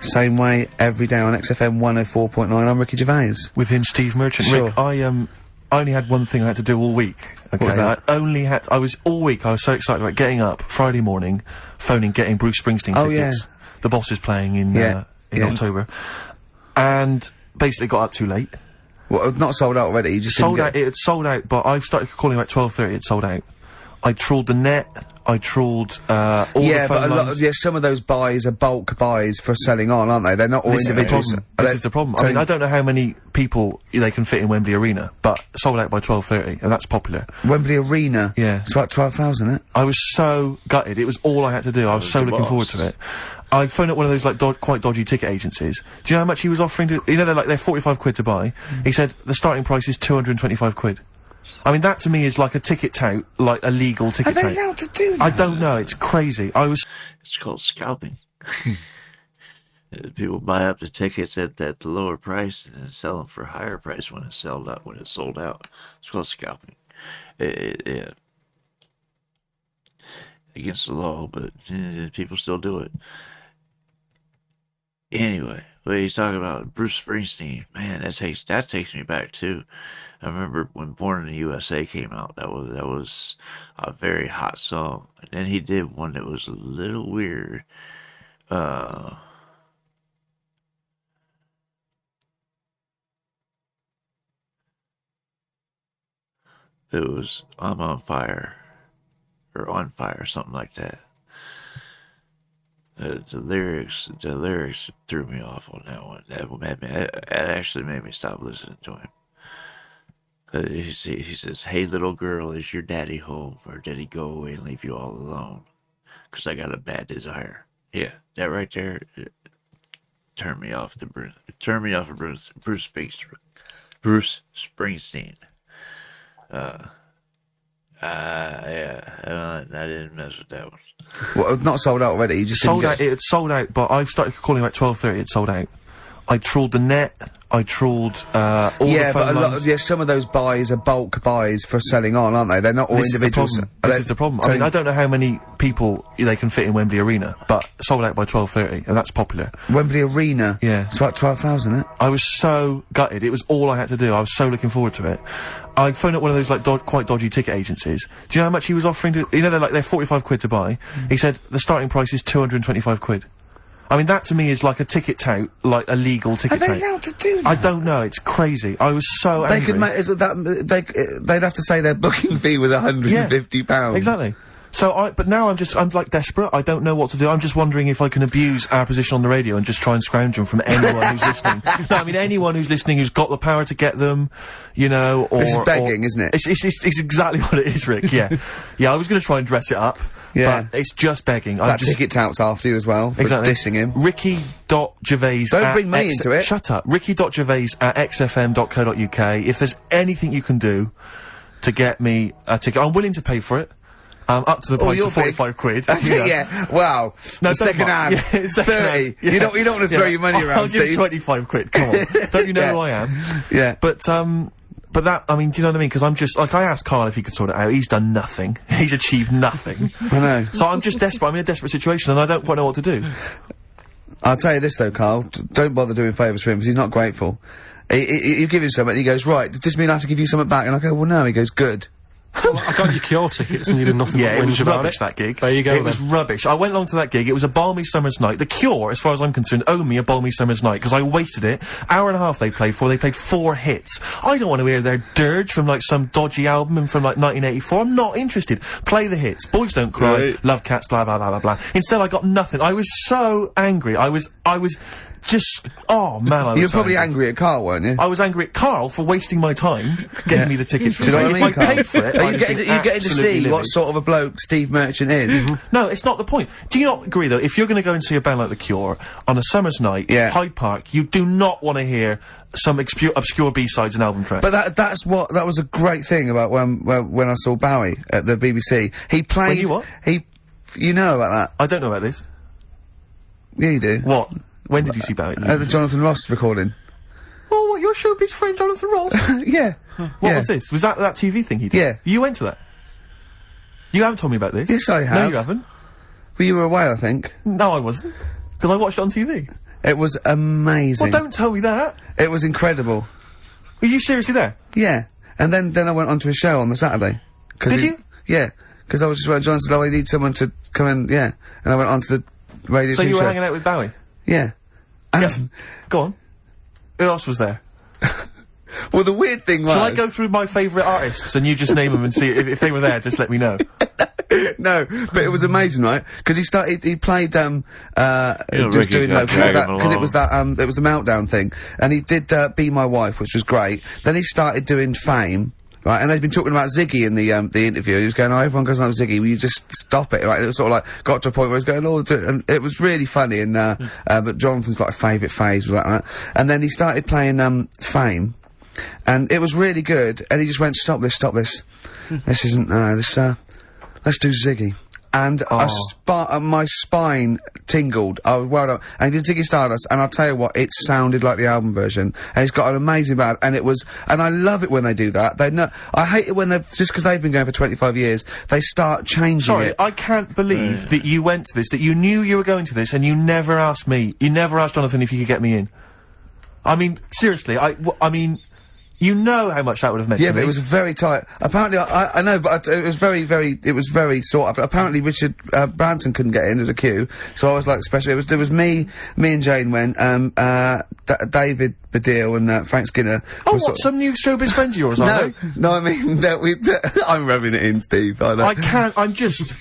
Speaker 3: Same way, every day on XFM 104.9. I'm Ricky Gervais.
Speaker 2: With him, Steve Merchant.
Speaker 3: Sure.
Speaker 2: Rick, I only had one thing I had to do all week. Okay,
Speaker 3: was that?
Speaker 2: I was so excited about getting up Friday morning, phoning, getting Bruce Springsteen
Speaker 3: Oh,
Speaker 2: tickets.
Speaker 3: yeah.
Speaker 2: The Boss is playing in
Speaker 3: Yeah.
Speaker 2: October. And basically got up too late.
Speaker 3: Well, not sold out already, you just didn't
Speaker 2: Sold out, it had sold out, but I started calling about 12:30, it sold out. I trawled the net, I trawled, all
Speaker 3: Yeah,
Speaker 2: the phone
Speaker 3: but
Speaker 2: lines.
Speaker 3: some of those buys are bulk buys for selling on, aren't they? They're not all
Speaker 2: This is the
Speaker 3: individuals.
Speaker 2: problem. This is the problem. I mean, I don't know how many people they can fit in Wembley Arena, but sold out by 12:30, and that's popular.
Speaker 3: Wembley Arena.
Speaker 2: Yeah.
Speaker 3: It's about 12,000, isn't it?
Speaker 2: I was so gutted. It was all I had to do. I was so looking forward to it. I phoned up one of those, like, quite dodgy ticket agencies. Do you know how much he was offering to... You know, they're 45 quid to buy. He said the starting price is 225 quid. I mean, that to me is like a ticket tout, like a legal ticket tout.
Speaker 3: Are they allowed to do that?
Speaker 2: I don't know. It's crazy.
Speaker 1: It's called scalping. People buy up the tickets at the lower price and then sell them for a higher price when it's sold out. It's called scalping. Yeah. Against the law, but people still do it. Anyway, what he's talking about, Bruce Springsteen, man, that takes me back too. I remember when Born in the USA came out. That was a very hot song. And then he did one that was a little weird. It was I'm on Fire, or On Fire, something like that. The lyrics threw me off on that one. That actually made me stop listening to him. He says, "Hey little girl, is your daddy home, or did he go away and leave you all alone? 'Cause I got a bad desire." Yeah, that right there turned me off of Bruce Springsteen. Bruce Springsteen. I didn't mess with that one.
Speaker 3: Well, not sold out already, you just
Speaker 2: sold
Speaker 3: didn't
Speaker 2: out. It had sold out, but I started calling about 12:30. It sold out. I trawled the net. I trawled all the phone lines.
Speaker 3: Some of those buys are bulk buys for selling on, aren't they? They're not all individuals.
Speaker 2: This is the problem. I mean, I don't know how many people they can fit in Wembley Arena, but sold out by 12:30, and that's popular.
Speaker 3: Wembley Arena.
Speaker 2: Yeah.
Speaker 3: It's about 12,000, isn't it?
Speaker 2: I was so gutted. It was all I had to do. I was so looking forward to it. I phoned up one of those, like, quite dodgy ticket agencies. Do you know how much he was offering to... You know, they're 45 quid to buy. He said the starting price is 225 quid. I mean, that to me is like a ticket tout, like a legal ticket tout.
Speaker 3: Are they allowed to do that?
Speaker 2: I don't know, it's crazy. I was so angry.
Speaker 3: They could make, they'd have to say their booking fee was £150.
Speaker 2: Exactly. So but now I'm like desperate. I don't know what to do. I'm just wondering if I can abuse our position on the radio and just try and scrounge them from anyone who's listening. No, I mean anyone who's listening who's got the power to get them, you know, or...
Speaker 3: This is begging, isn't it?
Speaker 2: It's exactly what it is, Rick, yeah. Yeah, I was gonna try and dress it up.
Speaker 3: Yeah.
Speaker 2: But it's just begging.
Speaker 3: That ticket tout's after you as well, for dissing him.
Speaker 2: Ricky.Gervais
Speaker 3: Don't bring me into it.
Speaker 2: Shut up. Ricky.Gervais at xfm.co.uk. If there's anything you can do to get me a ticket, I'm willing to pay for it. Up to the price of 45 quid. You know.
Speaker 3: Yeah, wow. No, second hand.
Speaker 2: Yeah,
Speaker 3: 30.
Speaker 2: Yeah.
Speaker 3: You don't want to throw your money around,
Speaker 2: I'll give
Speaker 3: Steve.
Speaker 2: 25 quid, come on. Don't you know who I am?
Speaker 3: Yeah.
Speaker 2: But that, I mean, do you know what I mean? Because I'm just, like, I asked Carl if he could sort it out. He's done nothing. He's achieved nothing.
Speaker 3: I know.
Speaker 2: So I'm just desperate. I'm in a desperate situation and I don't quite know what to do.
Speaker 3: I'll tell you this though, Carl. Don't bother doing favours for him because he's not grateful. You give him something, he goes, right, does this mean I have to give you something back? And I go, well, no. He goes, good.
Speaker 4: Well, I got your Cure tickets and you did nothing but
Speaker 2: it was
Speaker 4: whinge about
Speaker 2: rubbish,
Speaker 4: it.
Speaker 2: that gig.
Speaker 4: There you go,
Speaker 2: It was
Speaker 4: then.
Speaker 2: rubbish. I went along to that gig, it was a balmy summer's night. The Cure, as far as I'm concerned, owe me a balmy summer's night, because I wasted it. Hour and a half they played 4 hits. I don't want to hear their dirge from, like, some dodgy album from, like, 1984. I'm not interested. Play the hits. Boys Don't Cry,
Speaker 1: Right.
Speaker 2: Love Cats, blah, blah, blah, blah, blah. Instead I got nothing. I was so angry. I was just, oh man, I was
Speaker 3: You were
Speaker 2: so
Speaker 3: probably angry at Carl, weren't you?
Speaker 2: I was angry at Carl for wasting my time getting me the tickets for
Speaker 3: Do you know
Speaker 2: free.
Speaker 3: what I mean,
Speaker 2: If I
Speaker 3: Carl?
Speaker 2: paid for it,
Speaker 3: Are
Speaker 2: I'd
Speaker 3: you
Speaker 2: have
Speaker 3: getting
Speaker 2: been
Speaker 3: to
Speaker 2: absolutely
Speaker 3: see what
Speaker 2: livid.
Speaker 3: sort of a bloke Steve Merchant is?
Speaker 2: No, it's not the point. Do you not agree, though, if you're going to go and see a band like The Cure on a summer's night,
Speaker 3: Yeah.
Speaker 2: Hyde Park, you do not want to hear some obscure B-sides and album tracks.
Speaker 3: But that was a great thing about when I saw Bowie at the BBC. He played...
Speaker 2: When you what?
Speaker 3: You know about that?
Speaker 2: I don't know about this.
Speaker 3: Yeah, you do.
Speaker 2: What? When did you see Bowie?
Speaker 3: At the Jonathan Ross recording.
Speaker 2: Oh, what, your showbiz friend Jonathan Ross?
Speaker 3: Yeah.
Speaker 2: What was this? Was that TV thing he did?
Speaker 3: Yeah.
Speaker 2: You went to that? You haven't told me about this?
Speaker 3: Yes, I have.
Speaker 2: No, you haven't.
Speaker 3: Well, you were away, I think.
Speaker 2: No, I wasn't. Because I watched it on TV.
Speaker 3: It was amazing.
Speaker 2: Well, don't tell me that.
Speaker 3: It was incredible.
Speaker 2: Were you seriously there?
Speaker 3: Yeah. And then I went on to a show on the Saturday.
Speaker 2: Did you?
Speaker 3: Yeah. Because I was just waiting, John said, oh, I need someone to come in, yeah. And I went on to the radio
Speaker 2: So you were
Speaker 3: show.
Speaker 2: hanging out with Bowie?
Speaker 3: Yeah. And
Speaker 2: Go on. Who else was there?
Speaker 3: well, the weird thing was...
Speaker 2: Shall I go through my favourite artists and you just name them and see if they were there, just let me know.
Speaker 3: No, but it was amazing, right? Because he played, just
Speaker 1: Ricky
Speaker 3: doing,
Speaker 1: got
Speaker 3: because
Speaker 1: drag him
Speaker 3: it was
Speaker 1: along.
Speaker 3: it was the Meltdown thing. And he did, Be My Wife, which was great. Then he started doing Fame. Right, and they'd been talking about Ziggy in the interview. He was going, oh, everyone goes on Ziggy, will you just stop it, right? And it was sort of like, got to a point where he was going, oh, and it was really funny, and, but Jonathan's got a favourite phase with that. And then he started playing, Fame, and it was really good, and he just went, stop this, this isn't, let's do Ziggy. And my spine tingled. I was well done. And he did Ziggy Stardust, and I'll tell you what, it sounded like the album version. And it's got an amazing band, and I love it when they do that. I hate it when just because they've been going for 25 years, they start changing it.
Speaker 2: I can't believe that you went to this, that you knew you were going to this, and you never asked me, you never asked Jonathan if you could get me in. I mean, seriously, I mean, you know how much that would have meant to me.
Speaker 3: Yeah, but it was very tight. Apparently, I know, but it was very sought after. Apparently, Richard Branson couldn't get in. There was a queue, so I was like special. It was me and Jane went. David Baddiel and Frank Skinner.
Speaker 2: Oh, what? Some new showbiz friends of yours, are they?
Speaker 3: No, I mean I'm rubbing it in, Steve. I know.
Speaker 2: I can't. I'm just.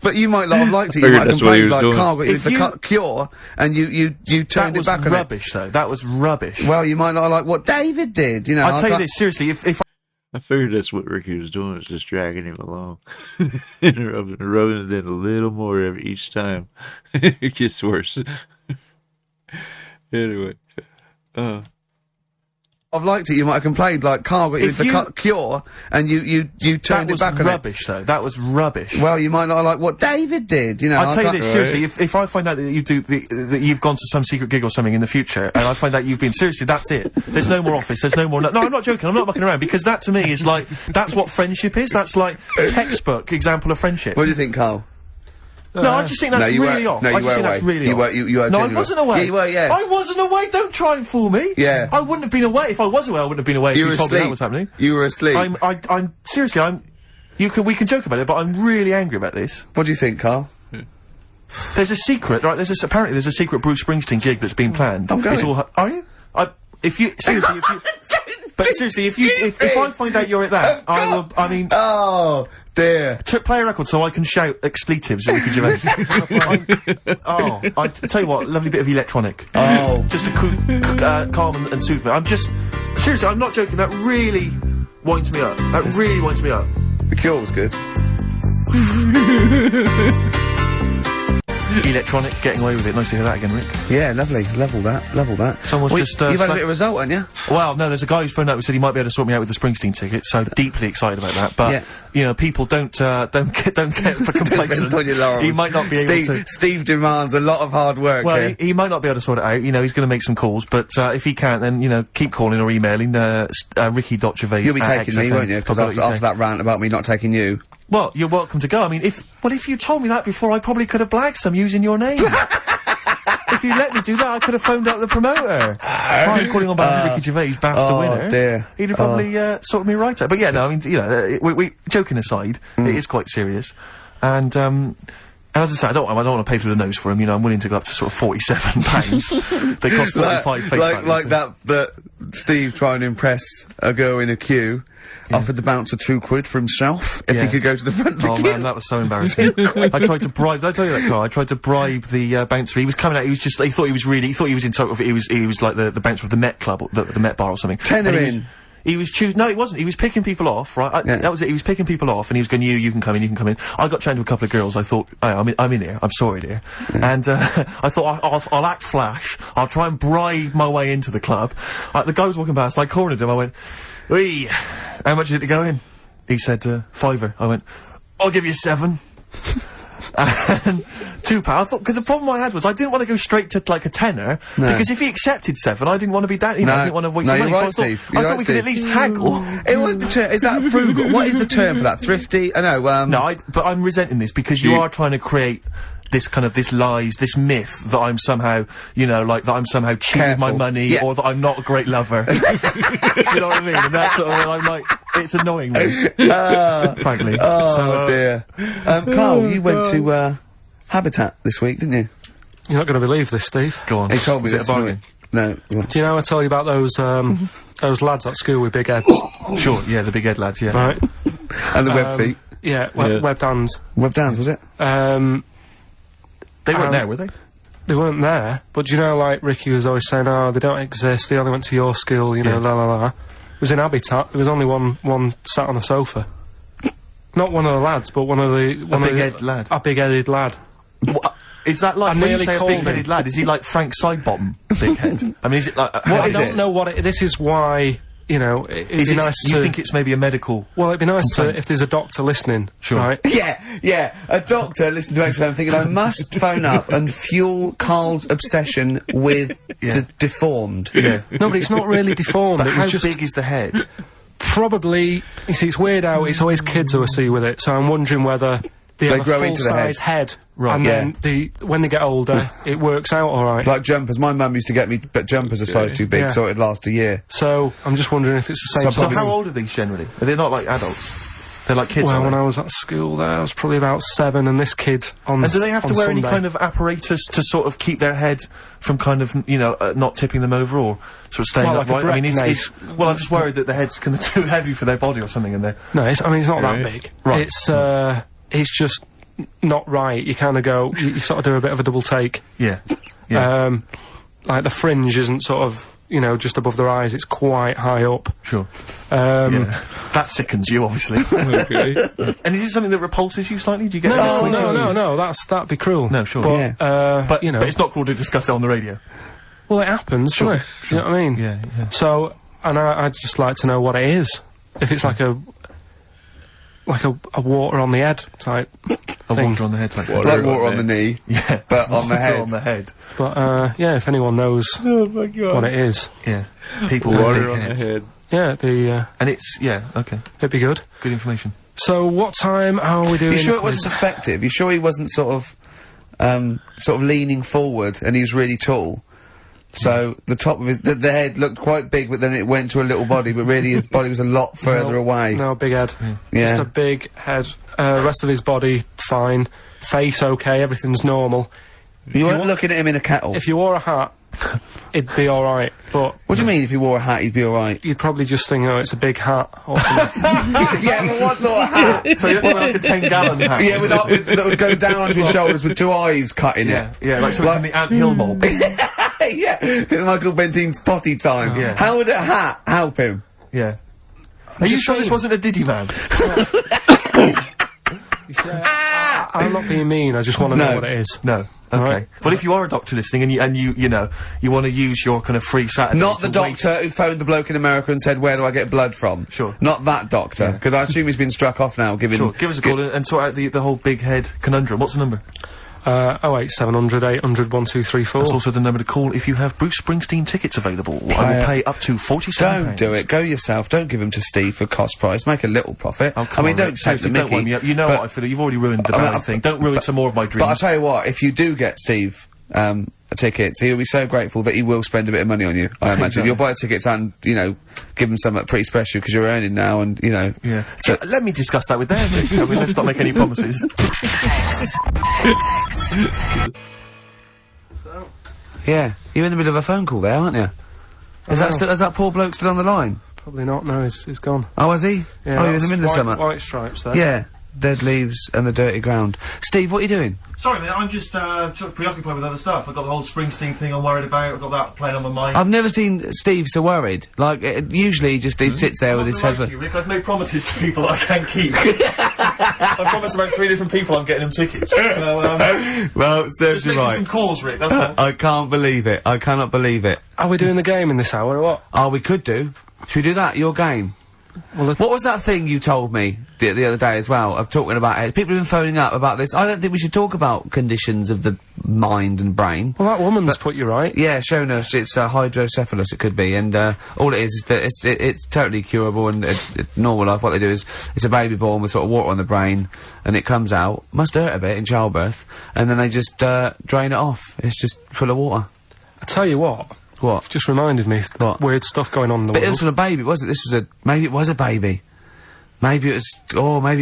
Speaker 3: But you might not have liked it. You
Speaker 1: Figured
Speaker 3: might have
Speaker 1: that's what he
Speaker 3: complained
Speaker 1: was
Speaker 3: like
Speaker 1: doing.
Speaker 3: Carl got you
Speaker 2: If
Speaker 3: the
Speaker 2: you-
Speaker 3: Cure, and you turned it back on
Speaker 2: That was rubbish, though. That was rubbish.
Speaker 3: it. Well, you might not have liked what David did. You know,
Speaker 2: I'll tell you
Speaker 3: can't-
Speaker 2: this seriously. If
Speaker 1: I figured that's what Ricky was doing, was just dragging him along. and rubbing it in a little more each time. It gets worse. Anyway.
Speaker 3: I've liked it. You might have complained like Carl got you
Speaker 2: If
Speaker 3: the
Speaker 2: you-
Speaker 3: Cure, and you
Speaker 2: that
Speaker 3: turned it
Speaker 2: was
Speaker 3: back on it.
Speaker 2: rubbish, though. That was rubbish.
Speaker 3: Well, you might not like what David did, you know.
Speaker 2: I'll tell you
Speaker 3: can't-
Speaker 2: this seriously. If I find out that you do that you've gone to some secret gig or something in the future, and I find out you've been seriously, that's it. There's no more office. There's no more. No, I'm not joking. I'm not mucking around, because that to me is like that's what friendship is. That's like textbook example of friendship.
Speaker 3: What do you think, Carl?
Speaker 2: No, I just think that's really off.
Speaker 3: No, you
Speaker 2: I just
Speaker 3: were
Speaker 2: think
Speaker 3: away.
Speaker 2: that's really
Speaker 3: You
Speaker 2: off.
Speaker 3: were
Speaker 2: No, I wasn't away.
Speaker 3: Yeah, you were, yeah.
Speaker 2: I wasn't away, don't try and fool me.
Speaker 3: Yeah.
Speaker 2: I wouldn't have been away. If I was away, I wouldn't have been away if you told me that was happening.
Speaker 3: You were asleep.
Speaker 2: I'm seriously, we can joke about it, but I'm really angry about this.
Speaker 3: What do you think, Carl?
Speaker 2: There's a secret, right? Apparently there's a secret Bruce Springsteen gig that's been planned.
Speaker 3: I'm going.
Speaker 2: It's all, are you? Seriously, if I find out you're at that, I will, I mean...
Speaker 3: Oh, dear.
Speaker 2: Play a record so I can shout expletives at Ricky Gervais. I tell you what, lovely bit of electronic.
Speaker 3: Oh.
Speaker 2: Just to calm and soothe me. Seriously, I'm not joking, that really winds me up. That really winds me up.
Speaker 3: The Cure was good.
Speaker 2: Electronic, getting away with it. Nice to hear that again, Rick.
Speaker 3: Yeah, lovely. Level that.
Speaker 2: Someone's just,
Speaker 3: you've had a bit of result, haven't you?
Speaker 2: Well, no, there's a guy who's phoned up who said he might be able to sort me out with the Springsteen ticket, so deeply excited about that. But, you know, people don't get complacent.
Speaker 3: On your laurels.
Speaker 2: He might not be able to.
Speaker 3: Steve demands a lot of hard work.
Speaker 2: Well, he might not be able to sort it out. You know, he's going to make some calls, but if he can't, then, you know, keep calling or emailing, ricky.gervais.
Speaker 3: You'll be taking me,
Speaker 2: XFM.
Speaker 3: won't you? Because after that rant about me not taking you.
Speaker 2: Well, you're welcome to go. I mean, if you told me that before, I probably could have blagged some using your name. If you let me do that, I could have phoned up the promoter. I'm calling on behalf of Ricky Gervais, BAFTA winner.
Speaker 3: Dear.
Speaker 2: He'd have probably sorted me right out. But yeah, no, I mean, you know, we joking aside, it is quite serious. And as I say, I don't want to pay through the nose for him. You know, I'm willing to go up to sort of £47. They cost 45 face value.
Speaker 3: Like that Steve trying to impress a girl in a queue. Offered the bouncer £2 for himself if he could go to the front of the queue.
Speaker 2: Man, that was so embarrassing. I tried to bribe. Did I tell you that, Carl? I tried to bribe the bouncer. He was coming out. He thought he was in sort of. He was like the bouncer of the Met Club, or the Met Bar or something.
Speaker 3: Tenner in.
Speaker 2: He was no, he wasn't. He was picking people off, right? That was it. He was picking people off, and he was going, you can come in, you can come in. I got chatting to a couple of girls. I thought, I'm in here. I'm sorry, dear. And I thought, I'll act flash. I'll try and bribe my way into the club. The guy was walking past. I cornered him. I went, "Wee, how much is it to go in?" He said, £5. I went, "I'll give you 7." And £2. I thought, because the problem I had was I didn't want to go straight to like a tenner, because if he accepted 7, I didn't want to be down. You know, I didn't want to waste money.
Speaker 3: Right,
Speaker 2: so I thought we could at least haggle.
Speaker 3: It was the term. Is that frugal? What is the term for that? Thrifty? I know.
Speaker 2: But I'm resenting this because you are trying to create this this myth that I'm somehow, you know, like that I'm somehow cheating with my money, or that I'm not a great lover. You know what I mean? And that's sort of, I'm like, it's annoying me, frankly.
Speaker 3: Oh dear. Carl, you went to Habitat this week, didn't you?
Speaker 4: You're not going to believe this, Steve.
Speaker 2: Go on.
Speaker 3: He told me this morning. No.
Speaker 4: Do you know I told you about those lads at school with big heads?
Speaker 2: Sure, yeah, the big head lads, yeah.
Speaker 4: Right.
Speaker 3: And the web feet.
Speaker 4: Yeah, web dams.
Speaker 3: Web dams, was it?
Speaker 2: They weren't there, were they?
Speaker 4: They weren't there, but do you know, like, Ricky was always saying, oh, they don't exist, they only went to your school, you know, la la la. It was in Habitat, there was only one sat on a sofa. Not one of the lads, but one of the...
Speaker 2: big-headed lad?
Speaker 4: A big-headed lad.
Speaker 2: What? Is that like, when you say a big-headed lad, is he like Frank Sidebottom big head? I mean, is it like...
Speaker 4: I don't know what this is why... You know, it'd be nice to...
Speaker 2: You think it's maybe a medical...
Speaker 4: Well, it'd be nice if there's a doctor listening, right?
Speaker 3: Yeah, a doctor listening to XFM thinking, I must phone up and fuel Carl's obsession with the deformed.
Speaker 4: Yeah. No, but it's not really deformed.
Speaker 2: But
Speaker 4: it was
Speaker 2: how big is the head?
Speaker 4: Probably... You see, it's weird how it's always kids who I see with it, so I'm wondering whether they have
Speaker 3: grow
Speaker 4: a
Speaker 3: into the
Speaker 4: full-size head.
Speaker 2: Right.
Speaker 4: And then when they get older, it works out alright.
Speaker 3: Like jumpers. My mum used to get me jumpers a size too big, so it'd last a year.
Speaker 4: So, I'm just wondering if it's the same
Speaker 2: So how old are these generally? Are they not like adults? They're like kids,
Speaker 4: Well, when I was at school there, I was probably about 7, and this kid on
Speaker 2: And do they have to wear
Speaker 4: Sunday,
Speaker 2: any kind of apparatus to sort of keep their head from kind of, you know, not tipping them over, or sort of staying
Speaker 4: like
Speaker 2: upright? I mean,
Speaker 4: well,
Speaker 2: I'm just worried that the head's kind of too heavy for their body or something, and they're...
Speaker 4: No, it's not that big.
Speaker 2: Right.
Speaker 4: It's just not right. You kind of go, you sort of do a bit of a double take.
Speaker 2: Yeah.
Speaker 4: Like the fringe isn't sort of, you know, just above their eyes, it's quite high up.
Speaker 2: Sure. That sickens you, obviously.
Speaker 4: Okay.
Speaker 2: And is it something that repulses you slightly? Do you get...
Speaker 4: No, that'd be cruel.
Speaker 2: No, sure.
Speaker 4: But, you know...
Speaker 2: But it's not cool to discuss it on the radio.
Speaker 4: Well, it happens, doesn't it? You know what I mean?
Speaker 2: Yeah.
Speaker 4: So, and I'd just like to know what it is. If it's like a water on the head type
Speaker 2: A
Speaker 4: thing.
Speaker 2: water on the head type thing.
Speaker 3: Like water on the knee.
Speaker 2: Yeah.
Speaker 3: But on the head.
Speaker 2: on the head.
Speaker 4: But, yeah, if anyone knows what it is.
Speaker 2: Yeah. People with big heads.
Speaker 4: Yeah,
Speaker 2: And it's... Yeah, okay.
Speaker 4: it'd be good.
Speaker 2: Good information.
Speaker 4: So, what time are we doing?
Speaker 3: You sure it wasn't suspective? You sure he wasn't sort of... sort of leaning forward, and he was really tall. So the top of the head looked quite big, but then it went to a little body, but really his body was a lot further away.
Speaker 4: No, big head.
Speaker 3: Yeah.
Speaker 4: Just a big head. Rest of his body, fine. Face, okay, everything's normal.
Speaker 3: You weren't looking at him in a kettle.
Speaker 4: If you wore a hat, it'd be alright, but...
Speaker 3: What do you mean if you wore a hat, he'd be alright?
Speaker 4: You'd probably just think, oh, it's a big hat, or something.
Speaker 3: Yeah, but what sort of hat?
Speaker 2: So you don't want like a 10-gallon hat?
Speaker 3: Yeah, that would go down onto his shoulders with 2 eyes cut in it.
Speaker 2: Yeah, like something from the Ant Hill mob.
Speaker 3: Yeah, Michael Bentine's potty time.
Speaker 2: Yeah.
Speaker 3: How would a hat help him?
Speaker 2: Yeah. Are you sure this wasn't a Diddy man?
Speaker 4: You see, I'm not being mean, I just want to know what it is.
Speaker 2: No. Okay.
Speaker 4: Right.
Speaker 2: Well, if you are a doctor listening and you know, you want to use your kind of free Saturday
Speaker 3: Not the
Speaker 2: to
Speaker 3: doctor who phoned the bloke in America and said, where do I get blood from?
Speaker 2: Sure.
Speaker 3: Not that doctor, because I assume he's been struck off now, given...
Speaker 2: Sure, give us a call and sort out the whole big head conundrum. What's the number?
Speaker 4: 08700 800 1234.
Speaker 2: That's also the number to call if you have Bruce Springsteen tickets available. I will pay up to £47.
Speaker 3: Don't do it. Go yourself. Don't give them to Steve for cost price. Make a little profit.
Speaker 2: Oh, come
Speaker 3: I mean,
Speaker 2: on,
Speaker 3: don't
Speaker 2: Rick,
Speaker 3: take the
Speaker 2: seriously, don't
Speaker 3: mickey.
Speaker 2: wind me up. You know what I feel. You've already ruined the band thing. Don't ruin some more of my dreams.
Speaker 3: But I'll tell you what, if you do get Steve, tickets, he'll be so grateful that he will spend a bit of money on you, I imagine. You'll buy tickets and, you know, give him something pretty special because you're earning now and, you know.
Speaker 2: Yeah. So, let me discuss that with them, Rick. I mean, let's not make any promises.
Speaker 3: Yeah, you're in the middle of a phone call there, aren't you? Is that poor bloke still on the line?
Speaker 4: Probably not, no, he's gone.
Speaker 3: Oh, was he?
Speaker 4: Yeah,
Speaker 3: oh, you're in the middle of something.
Speaker 4: White stripes there.
Speaker 3: Yeah, dead leaves and the dirty ground. Steve, what are you doing?
Speaker 2: Sorry, mate, I'm just sort of preoccupied with other stuff. I've got the whole Springsteen thing I'm worried about. I've got that playing on my mind.
Speaker 3: I've never seen Steve so worried. Like, usually he sits there with his headphones.
Speaker 2: Rick, I've made promises to people that I can't keep. I've promised about 3 different people I'm getting them tickets. So,
Speaker 3: well, serves
Speaker 2: just
Speaker 3: you
Speaker 2: making
Speaker 3: right.
Speaker 2: some calls, Rick, that's all.
Speaker 3: I can't believe it. I cannot believe it.
Speaker 4: Are we doing the game in this hour or what?
Speaker 3: Oh, we could do. Should we do that? Your game?
Speaker 4: Well,
Speaker 3: what was that thing you told me the other day as well? Of talking about it. People have been phoning up about this. I don't think we should talk about conditions of the mind and brain.
Speaker 4: Well, that woman's put you right.
Speaker 3: Yeah, shown us it's hydrocephalus. It could be, and all it is that it's totally curable and normal life. What they do is it's a baby born with sort of water on the brain, and it comes out. Must hurt a bit in childbirth, and then they just drain it off. It's just full of water.
Speaker 4: I tell you what.
Speaker 3: What?
Speaker 4: Just reminded me.
Speaker 3: What?
Speaker 4: Weird stuff going on in the world.
Speaker 3: But it was from a baby, was it? This was maybe it was a baby. Maybe it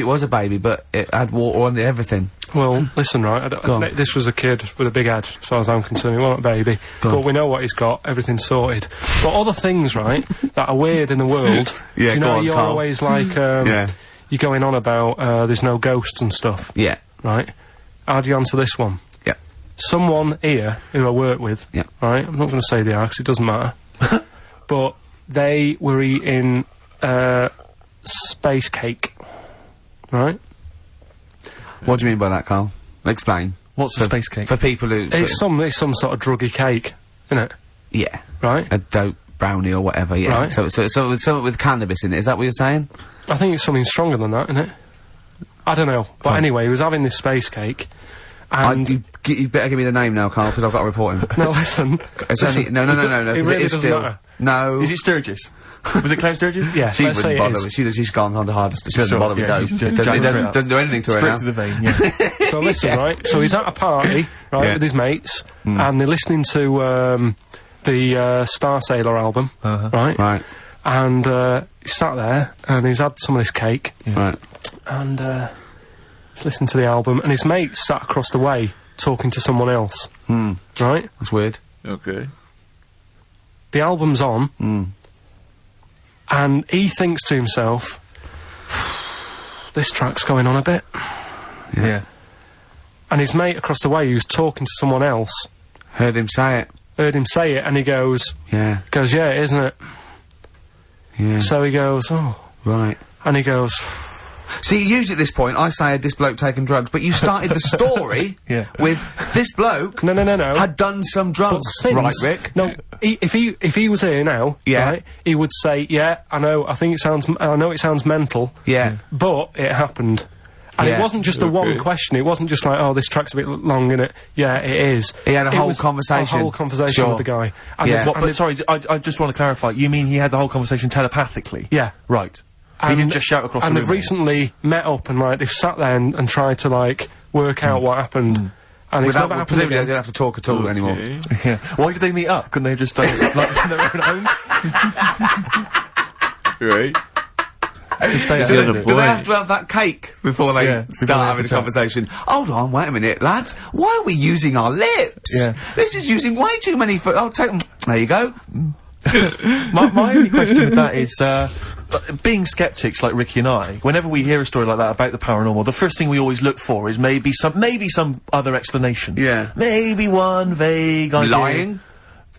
Speaker 3: was a baby, but it had water on everything.
Speaker 4: Well, listen, right, this was a kid with a big head, as far as I'm concerned. He wasn't a baby. But we know what he's got, everything's sorted. But other things, right, that are weird in the world,
Speaker 3: Yeah,
Speaker 4: do you know,
Speaker 3: go on,
Speaker 4: you're
Speaker 3: Carl.
Speaker 4: always like,
Speaker 3: Yeah.
Speaker 4: you're going on about, there's no ghosts and stuff,
Speaker 3: Yeah.
Speaker 4: right? How do you answer this one?
Speaker 3: Yeah.
Speaker 4: Someone here, who I work with,
Speaker 3: Yeah.
Speaker 4: right, I'm not going to say they are, because it doesn't matter, but they were eating, space cake, right?
Speaker 3: What do you mean by that, Carl? Explain.
Speaker 2: What's a space cake?
Speaker 3: For people who...
Speaker 4: It's some sort of druggy cake, isn't it?
Speaker 3: Yeah.
Speaker 4: Right?
Speaker 3: A dope brownie or whatever, yeah.
Speaker 4: Right.
Speaker 3: So with something with cannabis in it, is that what you're saying?
Speaker 4: I think it's something stronger than that, isn't it? I don't know. But anyway, he was having this space cake, and...
Speaker 3: You better give me the name now, Carl, because I've got to report him.
Speaker 4: No, listen.
Speaker 3: It's only... No,
Speaker 4: It
Speaker 3: 'cause
Speaker 4: really
Speaker 3: is
Speaker 4: doesn't
Speaker 3: still...
Speaker 4: matter.
Speaker 3: No.
Speaker 2: Is it Sturgis? Was it Claire Sturgis?
Speaker 4: Yeah,
Speaker 3: She
Speaker 4: let's say
Speaker 3: wouldn't
Speaker 4: it
Speaker 3: bother.
Speaker 4: is.
Speaker 3: She's gone on the hardest. She doesn't
Speaker 2: Sure,
Speaker 3: bother with
Speaker 2: yeah,
Speaker 3: those.
Speaker 2: she's
Speaker 3: Just
Speaker 2: just
Speaker 3: doesn't,
Speaker 2: straight up.
Speaker 3: doesn't do anything to her
Speaker 2: Straight
Speaker 3: now.
Speaker 2: to the vein, yeah.
Speaker 4: So listen, right, so he's at a party, right,
Speaker 3: Yeah.
Speaker 4: with his mates, and they're listening to, the, Star Sailor album, right?
Speaker 3: Right.
Speaker 4: And, he's sat there, and he's had some of this cake,
Speaker 3: Right.
Speaker 4: and, he's listening to the album, and his mate sat across the way, talking to someone else, right?
Speaker 3: That's weird.
Speaker 1: Okay.
Speaker 4: The album's on, and he thinks to himself, this track's going on a bit.
Speaker 2: Yeah.
Speaker 4: And his mate across the way, who's talking to someone else,
Speaker 3: Heard him say it.
Speaker 4: heard him say it, and he goes,
Speaker 3: Yeah.
Speaker 4: yeah, isn't it?
Speaker 3: Yeah.
Speaker 4: So he goes, oh,
Speaker 3: Right.
Speaker 4: and he goes,
Speaker 3: See, usually at this point, I say, had this bloke taken drugs, but you started the story
Speaker 2: Yeah.
Speaker 3: with this bloke
Speaker 4: no.
Speaker 3: had done some
Speaker 4: But
Speaker 3: drugs.
Speaker 4: since,
Speaker 3: Right, Rick?
Speaker 4: no, if he was here now,
Speaker 3: Yeah.
Speaker 4: right, he would say, yeah, I know it sounds mental,
Speaker 3: Yeah.
Speaker 4: but it happened. And
Speaker 3: Yeah.
Speaker 4: it wasn't just a one question, it wasn't just like, oh, this track's a bit long, innit? Yeah, it is.
Speaker 3: He had a
Speaker 4: It
Speaker 3: whole
Speaker 4: was
Speaker 3: conversation.
Speaker 4: A whole conversation
Speaker 3: Sure.
Speaker 4: with the guy. And
Speaker 3: Yeah.
Speaker 2: What, but sorry, I just want to clarify. You mean he had the whole conversation telepathically?
Speaker 4: Yeah.
Speaker 2: Right. He didn't just shout across the
Speaker 4: And
Speaker 2: room.
Speaker 4: they've recently met up and, like, they've sat there and tried to, like, work out what happened. And it's never happened
Speaker 3: presumably they
Speaker 4: again.
Speaker 3: don't have to talk at all anymore.
Speaker 2: Yeah. Why did they meet up? Couldn't they have just done it like in their own homes?
Speaker 1: Right.
Speaker 2: Just stay at
Speaker 3: Do
Speaker 2: home.
Speaker 3: they have to have that cake before they
Speaker 2: Yeah, before they
Speaker 3: start
Speaker 2: have
Speaker 3: having
Speaker 2: to
Speaker 3: a
Speaker 2: chat.
Speaker 3: conversation? Hold on, wait a minute, lads. Why are we using our lips?
Speaker 2: Yeah.
Speaker 3: This is using way too many for. Oh, take them. There you go.
Speaker 2: My only question with that is, being skeptics like Ricky and I, whenever we hear a story like that about the paranormal, the first thing we always look for is maybe some other explanation.
Speaker 3: Yeah.
Speaker 2: Maybe one vague idea.
Speaker 3: Lying.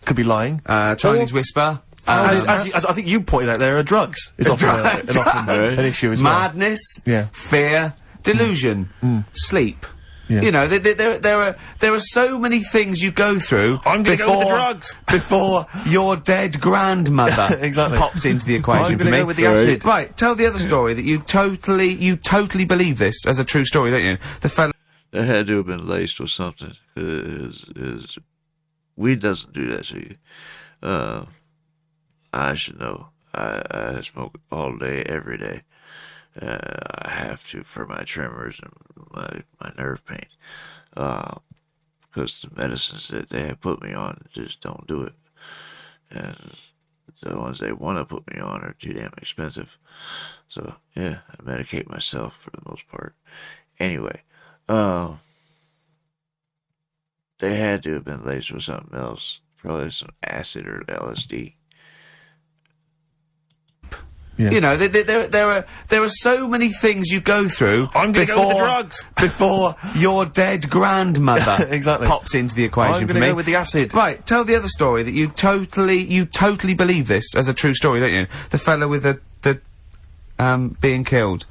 Speaker 2: Could be lying.
Speaker 3: Chinese whisper.
Speaker 2: As I think you pointed out, there are drugs. It's often, an issue as well.
Speaker 3: Madness.
Speaker 2: Yeah.
Speaker 3: Fear. Delusion. Sleep.
Speaker 2: Yeah.
Speaker 3: You know, there are so many things you go through.
Speaker 2: I'm gonna go with the drugs
Speaker 3: before your dead grandmother
Speaker 2: Exactly.
Speaker 3: pops into the equation.
Speaker 2: I'm
Speaker 3: for
Speaker 2: gonna
Speaker 3: me.
Speaker 2: go with the acid.
Speaker 3: Right, tell the other story that you totally believe this as a true story, don't you? The fella.
Speaker 1: That had to have been laced with something. Is weed doesn't do that to you. I should know. I smoke all day, every day. I have to for my tremors and my nerve pain. Because the medicines that they have put me on just don't do it. And the ones they want to put me on are too damn expensive. So, yeah, I medicate myself for the most part. Anyway, they had to have been laced with something else. Probably some acid or LSD.
Speaker 2: Yeah.
Speaker 3: You know, there are so many things you go through.
Speaker 2: I'm gonna go with the drugs
Speaker 3: before your dead grandmother
Speaker 2: Exactly.
Speaker 3: pops into the equation.
Speaker 2: I'm
Speaker 3: for
Speaker 2: gonna
Speaker 3: me.
Speaker 2: go with the acid.
Speaker 3: Right, tell the other story that you totally believe this as a true story, don't you? The fella with the being killed.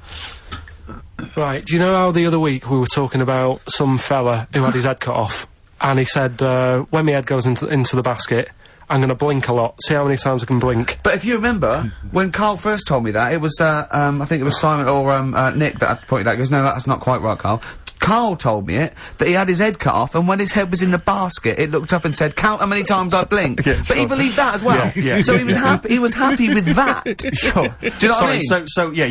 Speaker 4: Right, do you know how the other week we were talking about some fella who had his head cut off, and he said, when my head goes into the basket, I'm gonna blink a lot, see how many times I can blink.
Speaker 3: But if you remember, when Carl first told me that, it was, I think it was Simon or, Nick that had pointed out, he goes, no, that's not quite right, Carl. Carl told me it, that he had his head cut off, and when his head was in the basket, it looked up and said, count how many times I blinked.
Speaker 2: Yeah,
Speaker 3: but he
Speaker 2: sure.
Speaker 3: believed that as well.
Speaker 2: Yeah,
Speaker 3: so he was happy, he was happy with that.
Speaker 2: Sure.
Speaker 3: Do you know what I mean?
Speaker 2: So yeah,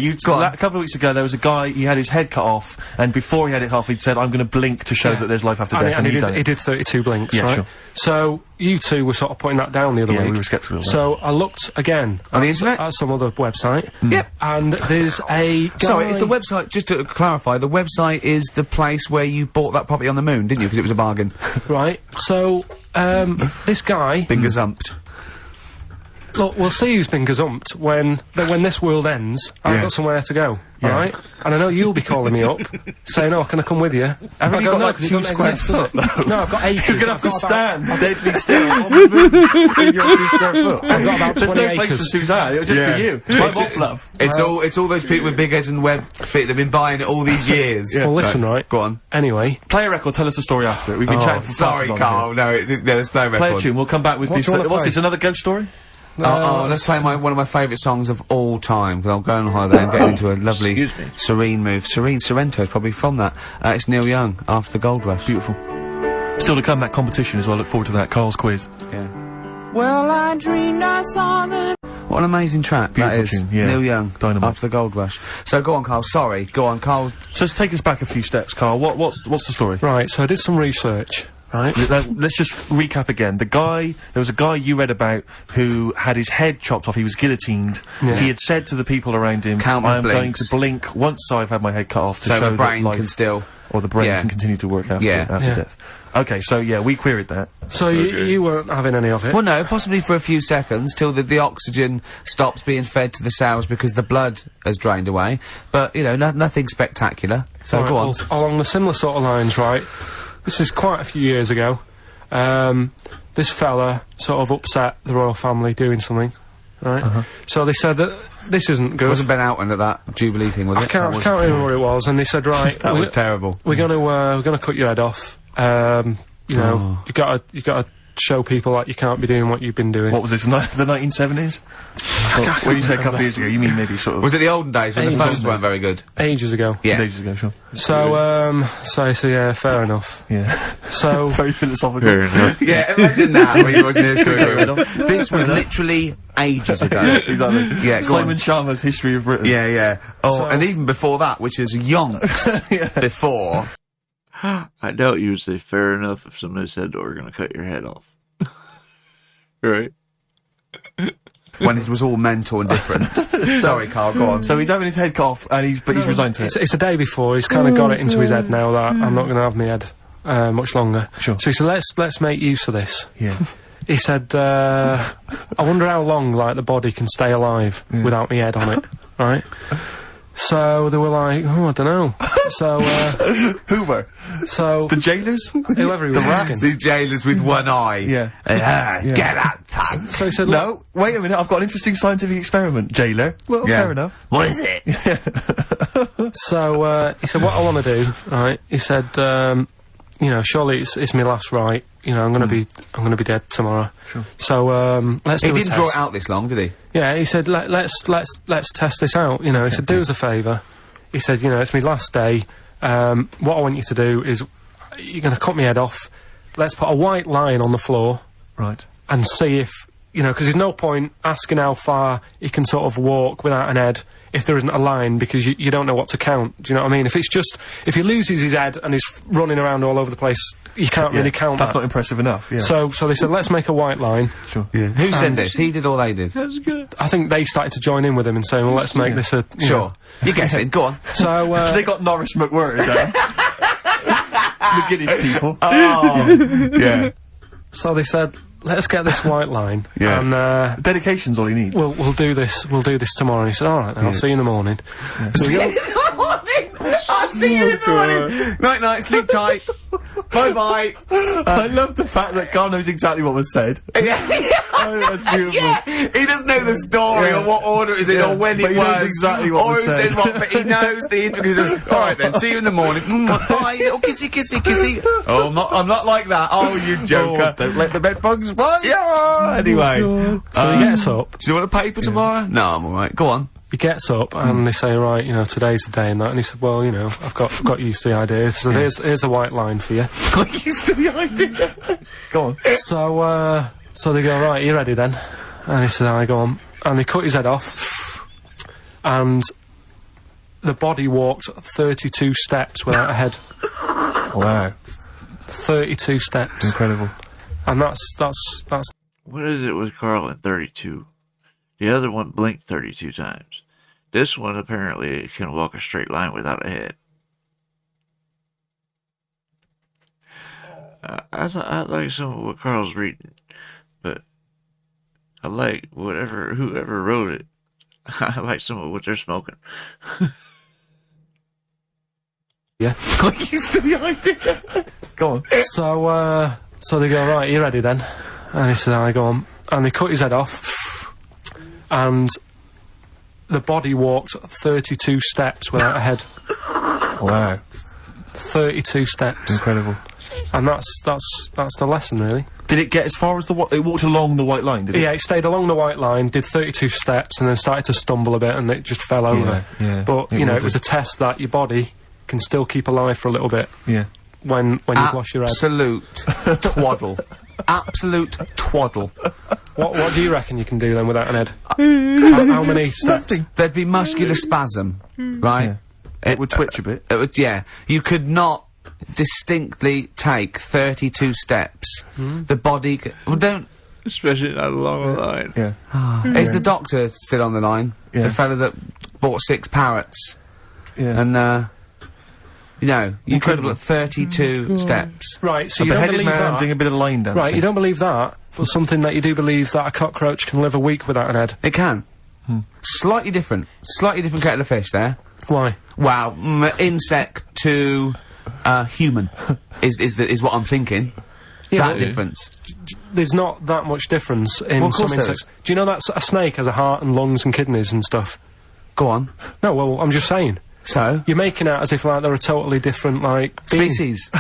Speaker 2: a couple of weeks ago there was a guy, he had his head cut off, and before he had it off, he'd said, I'm gonna blink to show that there's life after death, and
Speaker 4: he did 32 blinks,
Speaker 2: Yeah,
Speaker 4: right?
Speaker 2: sure.
Speaker 4: So, you two were sort of putting that down the other
Speaker 2: Yeah,
Speaker 4: week.
Speaker 2: we were sceptical of that.
Speaker 4: So, I looked again
Speaker 3: On the internet?
Speaker 4: at some other website.
Speaker 3: Yep.
Speaker 4: And there's a guy...
Speaker 3: Sorry, it's the website, just to clarify, the website is the place where you bought that property on the moon, didn't you? Because it was a bargain.
Speaker 4: Right, so, this guy...
Speaker 3: Been gazumped.
Speaker 4: Look, we'll see who's been gazumped when this world ends. I've got somewhere to go, alright? And I know you'll be calling me up, saying, oh, can I come with you?
Speaker 2: Haven't you got, like, 2 square
Speaker 4: foot? No, I've got acres.
Speaker 2: You're gonna have to
Speaker 4: I've got
Speaker 2: stand deadly still on the moon in your 2 square foot.
Speaker 4: I've got about
Speaker 2: There's
Speaker 4: 20
Speaker 2: no place
Speaker 4: acres.
Speaker 2: for Suzanne, it'll just be you. I'm off, love.
Speaker 3: It's all those people with big heads and web feet that've been buying it all these years.
Speaker 4: Well, listen, right?
Speaker 3: Go on.
Speaker 4: Anyway.
Speaker 2: Play a record, tell us the story after it. We've been chatting for far
Speaker 3: Sorry,
Speaker 2: too long
Speaker 3: Carl. No, there's no record.
Speaker 2: Play a tune, we'll come back with this.
Speaker 4: do you wanna
Speaker 2: What's
Speaker 4: play?
Speaker 2: this, another ghost story?
Speaker 3: Let's play one of my favourite songs of all time, because I'm going on holiday and getting into a lovely,
Speaker 1: Excuse me.
Speaker 3: serene mood. Serene Sorrento is probably from that. It's Neil Young, After the Gold Rush.
Speaker 2: Beautiful. Still to come, that competition as well. Look forward to that. Carl's quiz.
Speaker 3: Yeah.
Speaker 5: Well, I dreamed I saw the...
Speaker 3: What an amazing track that
Speaker 2: Beautiful
Speaker 3: is.
Speaker 2: tune, yeah.
Speaker 3: Neil Young,
Speaker 2: Dynamite.
Speaker 3: After the Gold Rush. So go on, Carl. Sorry. Go on, Carl.
Speaker 2: So take us back a few steps, Carl. What's the story?
Speaker 4: Right, so I did some research, right?
Speaker 2: Let's just recap again. There was a guy you read about who had his head chopped off. He was guillotined.
Speaker 4: Yeah.
Speaker 2: He had said to the people around him,
Speaker 3: Count my
Speaker 2: I am going
Speaker 3: blinks.
Speaker 2: to blink once I've had my head cut off to
Speaker 3: So
Speaker 2: show
Speaker 3: the brain
Speaker 2: that life,
Speaker 3: can still...
Speaker 2: or the brain
Speaker 3: Yeah.
Speaker 2: can continue to work after,
Speaker 3: Yeah.
Speaker 2: after
Speaker 4: Yeah.
Speaker 2: death. Okay, so yeah, we queried that.
Speaker 4: So you weren't having any of it?
Speaker 3: Well, no, possibly for a few seconds, till the oxygen stops being fed to the cells because the blood has drained away. But, you know, nothing spectacular. So
Speaker 4: Right,
Speaker 3: go on.
Speaker 4: well, along the similar sort of lines, right? This is quite a few years ago. This fella sort of upset the royal family doing something, right? So they said that this isn't good.
Speaker 3: Wasn't Ben Oughton at that Jubilee thing, was
Speaker 4: I
Speaker 3: it?
Speaker 4: can't remember what it was, and they said, right,
Speaker 3: That was terrible.
Speaker 4: we're gonna cut your head off. You know, you gotta show people that you can't be doing what you've been doing.
Speaker 2: What was this, the 1970s? When you say a couple of years ago, you mean maybe sort of...
Speaker 3: Was it the olden days when the
Speaker 4: Ages
Speaker 3: phones
Speaker 4: ago.
Speaker 3: weren't very good?
Speaker 4: Ages ago.
Speaker 3: Yeah.
Speaker 2: ages ago, sure.
Speaker 4: So yeah, fair enough.
Speaker 2: Yeah.
Speaker 4: So
Speaker 2: Very philosophical.
Speaker 1: Fair enough.
Speaker 3: Yeah, imagine that when you watching this This was literally ages ago.
Speaker 2: Exactly.
Speaker 3: Yeah, go
Speaker 2: Simon
Speaker 3: on.
Speaker 2: Sharma's History of Britain.
Speaker 3: Yeah, yeah. Oh,
Speaker 4: So-
Speaker 3: and even before that, which is yonks before.
Speaker 1: I doubt you would say fair enough if somebody said, we're going to cut your head off. Right?
Speaker 3: When it was all mental and different. Sorry, Carl, go on.
Speaker 2: So he's having his head cut off, and he's resigned to it.
Speaker 4: It's a day before. He's kind of got it into his head now that I'm not going to have my head much longer.
Speaker 2: Sure.
Speaker 4: So he said, let's make use of this.
Speaker 2: Yeah.
Speaker 4: He said, I wonder how long, like, the body can stay alive without my head on it, right? So they were like, oh, I don't know. So,
Speaker 2: Hoover.
Speaker 4: so...
Speaker 2: The jailers?
Speaker 4: Whoever he was asking.
Speaker 3: These jailers with one eye.
Speaker 2: Yeah.
Speaker 3: Get that thing.
Speaker 4: So he said,
Speaker 2: No, wait a minute, I've got an interesting scientific experiment, jailer. Well,
Speaker 3: Yeah.
Speaker 2: fair enough.
Speaker 3: What is it?
Speaker 4: So, he said, what I want to do, right, he said, you know, surely it's my last right, you know, I'm gonna be dead tomorrow.
Speaker 2: Sure.
Speaker 4: So, let's do
Speaker 3: He
Speaker 4: a
Speaker 3: didn't
Speaker 4: test.
Speaker 3: draw it out this long, did he?
Speaker 4: Yeah, he said, let's test this out, you know, he said, do us a favour. He said, you know, it's my last day, what I want you to do is, you're gonna cut my head off, let's put a white line on the floor,
Speaker 2: Right.
Speaker 4: and see if, you know, because there's no point asking how far he can sort of walk without an head if there isn't a line, because you don't know what to count. Do you know what I mean? If it's just, if he loses his head and he's running around all over the place, you can't really count
Speaker 2: That's
Speaker 4: that.
Speaker 2: not impressive enough, yeah.
Speaker 4: So they said, let's make a white line.
Speaker 2: Sure.
Speaker 3: Yeah. Who said this? He did or they did?
Speaker 1: That's good.
Speaker 4: I think they started to join in with him and saying, well, let's make this a... you know.
Speaker 3: Sure. You're guessing. Go on.
Speaker 4: So,
Speaker 2: They got Norris McWhirter down. The Guinness people.
Speaker 3: Oh. Yeah.
Speaker 4: so they said, let's get this white line.
Speaker 3: Yeah.
Speaker 4: And,
Speaker 2: Dedication's all he needs.
Speaker 4: we'll do this tomorrow. And he said, alright then, I'll see you in the morning. So we go-
Speaker 3: I'll see you in the morning. Night night, sleep tight. Bye bye.
Speaker 2: I love the fact that Carl knows exactly what was said. Oh, that's beautiful.
Speaker 3: Yeah, he doesn't know the story
Speaker 2: Yeah.
Speaker 3: or what order it is in
Speaker 2: Yeah,
Speaker 3: or when
Speaker 2: but
Speaker 3: it
Speaker 2: he knows
Speaker 3: was.
Speaker 2: exactly what
Speaker 3: or
Speaker 2: was
Speaker 3: who
Speaker 2: said.
Speaker 3: said what, but he knows the intricacies. All right then, see you in the morning. Bye, little kissy, kissy, kissy. Oh, I'm not like that. Oh, you joker!
Speaker 2: Don't let the bed bugs bite.
Speaker 3: Yeah. Anyway,
Speaker 4: so he gets up.
Speaker 3: do you want a paper tomorrow? No, I'm all right. Go on.
Speaker 4: He gets up and they say, right, you know, today's the day and that. And he said, well, you know, I've got used to the idea. So here's a white line for you.
Speaker 3: Got used to the idea.
Speaker 2: Go on.
Speaker 4: So they go, right, you ready then? And he said, I go on. And they cut his head off. And the body walked 32 steps without a head.
Speaker 2: Wow.
Speaker 4: 32 steps.
Speaker 2: Incredible.
Speaker 4: And that's
Speaker 1: What is it with Carl in 32? The other one blinked 32 times. This one apparently can walk a straight line without a head. I like some of what Carl's reading, but I like whoever wrote it. I like some of what they're smoking.
Speaker 4: yeah.
Speaker 3: Got used to the idea.
Speaker 2: Go on.
Speaker 4: So they go, right, you ready then? And he said, I go on. And they cut his head off. And the body walked 32 steps without a head.
Speaker 2: Wow.
Speaker 4: 32 steps.
Speaker 2: Incredible.
Speaker 4: And that's the lesson, really.
Speaker 2: Did it get as far as it walked along the white line, did it?
Speaker 4: Yeah, it stayed along the white line, did 32 steps, and then started to stumble a bit, and it just fell over.
Speaker 2: Yeah.
Speaker 4: But,
Speaker 2: It
Speaker 4: you know,
Speaker 2: will
Speaker 4: it was
Speaker 2: do.
Speaker 4: a test that your body can still keep alive for a little bit
Speaker 2: Yeah.
Speaker 4: when you've lost your head.
Speaker 3: Absolute twaddle. Absolute twaddle.
Speaker 4: What do you reckon you can do then without an head? How many steps?
Speaker 2: Nothing.
Speaker 3: There'd be muscular spasm, right?
Speaker 2: Yeah. It would twitch a bit.
Speaker 3: It would, yeah. You could not distinctly take 32 steps. The body... Well, don't...
Speaker 1: Especially not along the line.
Speaker 2: Yeah.
Speaker 3: Is the doctor still on the line?
Speaker 2: Yeah.
Speaker 3: The fellow that bought 6 parrots.
Speaker 2: Yeah.
Speaker 3: And, you know, you could
Speaker 2: Incredible.
Speaker 3: have 32 steps.
Speaker 4: Right, so
Speaker 2: A
Speaker 4: you don't
Speaker 2: beheaded
Speaker 4: believe
Speaker 2: man
Speaker 4: that.
Speaker 2: doing a bit of line dancing.
Speaker 4: Right, you don't believe that, but something that you do believe that a cockroach can live a week without an head.
Speaker 3: It can. Slightly different. Slightly different kettle of fish there.
Speaker 4: Why?
Speaker 3: Wow. Insect to, human is what I'm thinking.
Speaker 4: Yeah,
Speaker 3: that
Speaker 4: but
Speaker 3: difference.
Speaker 4: there's not that much difference in
Speaker 3: Well, of
Speaker 4: some
Speaker 3: course there
Speaker 4: insects. Do you know that a snake has a heart and lungs and kidneys and stuff?
Speaker 3: Go on.
Speaker 4: No, well, I'm just saying.
Speaker 3: So?
Speaker 4: You're making out as if, like, they're a totally different, like, being.
Speaker 3: Species.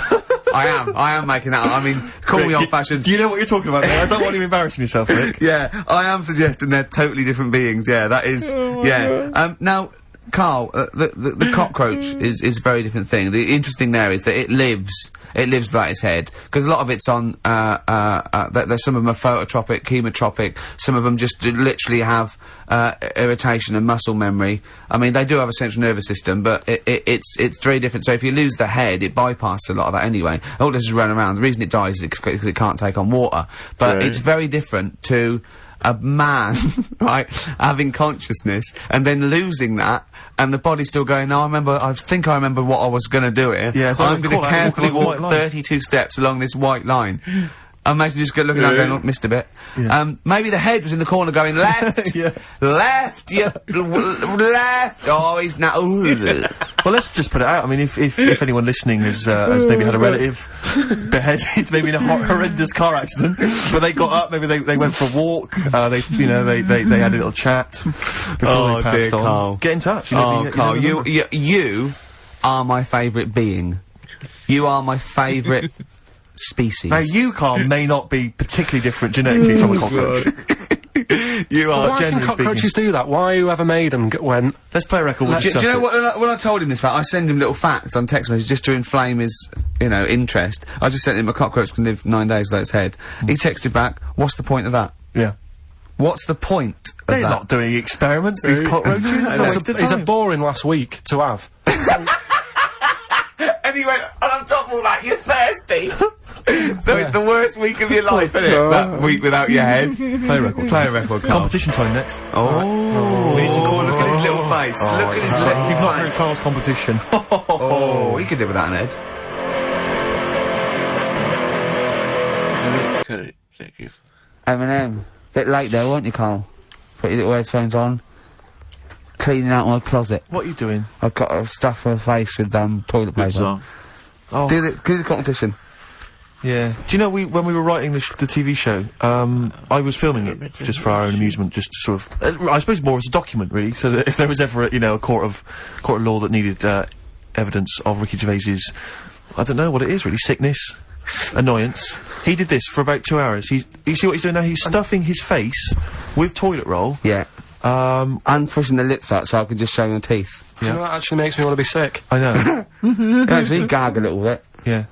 Speaker 3: I am making that up. I mean, call me
Speaker 2: Rick,
Speaker 3: old-fashioned.
Speaker 2: Do you know what you're talking about now? I don't want you embarrassing yourself, Rick.
Speaker 3: Yeah, I am suggesting they're totally different beings. Yeah, that is. Yeah. Now, Carl, the cockroach is a very different thing. The interesting there is that it lives it lives without its head, because a lot of it's on, there's some of them are phototropic, chemotropic, some of them just literally have, irritation and muscle memory. I mean, they do have a central nervous system, but it's very different. So if you lose the head, it bypasses a lot of that anyway. All this is running around. The reason it dies is because it can't take on water. But it's very different to a man, right, having consciousness and then losing that, and the body's still going, no, I think I remember what I was gonna do here.
Speaker 2: Yeah, so
Speaker 3: I'm gonna carefully walk 32 steps along this white line. Imagine just looking down going, oh, missed a bit. Yeah. Maybe the head was in the corner going, left! Left! Left! Oh, he's now...
Speaker 2: Well, let's just put it out. I mean, if anyone listening has maybe had a relative beheaded, maybe in a horrendous car accident, but they got up, maybe they went for a walk, they had a little chat before they passed on.
Speaker 3: Carl.
Speaker 2: Get in touch.
Speaker 3: Carl, you are my favourite being. You are my favourite species.
Speaker 2: Now, you, Carl, may not be particularly different genetically from a cockroach.
Speaker 3: You are.
Speaker 4: Why can cockroaches do that? Why whoever made them went...
Speaker 2: Let's play a record with
Speaker 3: do you know what, when I told him this fact, I send him little facts on text messages just to inflame his, interest. I just sent him a cockroach can live 9 days without its head. He texted back, what's the point of that?
Speaker 2: Yeah.
Speaker 3: What's the point of
Speaker 2: They're
Speaker 3: that?
Speaker 2: not doing experiments, these cockroaches.
Speaker 4: It's a boring last week to have.
Speaker 3: And he went, and on top of all that, you're thirsty. So it's the worst week of your life, isn't it? That week without your head.
Speaker 2: Play a record.
Speaker 3: Play a record, Carl.
Speaker 2: Competition time next.
Speaker 3: Oh. We need some corn. Look at his little face. Look at his little face.
Speaker 2: If you've not heard Carl's competition.
Speaker 3: Oh, he could live without an head.
Speaker 1: Cut it. Thank you.
Speaker 3: Eminem. Bit late though, weren't you, Carl? Put your little headphones on. Cleaning out my closet.
Speaker 2: What are you doing?
Speaker 3: I've got a stuff for a face with toilet paper.
Speaker 1: Good song.
Speaker 2: Oh.
Speaker 3: Do the competition.
Speaker 2: Yeah. Do you know, when we were writing the TV show, I was filming it just for our own amusement, just to sort of, I suppose more as a document, really, so that if there was ever, a court of law that needed, evidence of Ricky Gervais's, I don't know what it is, really, sickness, annoyance. He did this for about 2 hours. You see what he's doing now? He's stuffing his face with toilet roll.
Speaker 3: Yeah. And pushing the lips out so I can just show my teeth.
Speaker 4: Do you know, that actually makes me want to be sick.
Speaker 2: I know.
Speaker 3: So you gag a little bit.
Speaker 2: Yeah.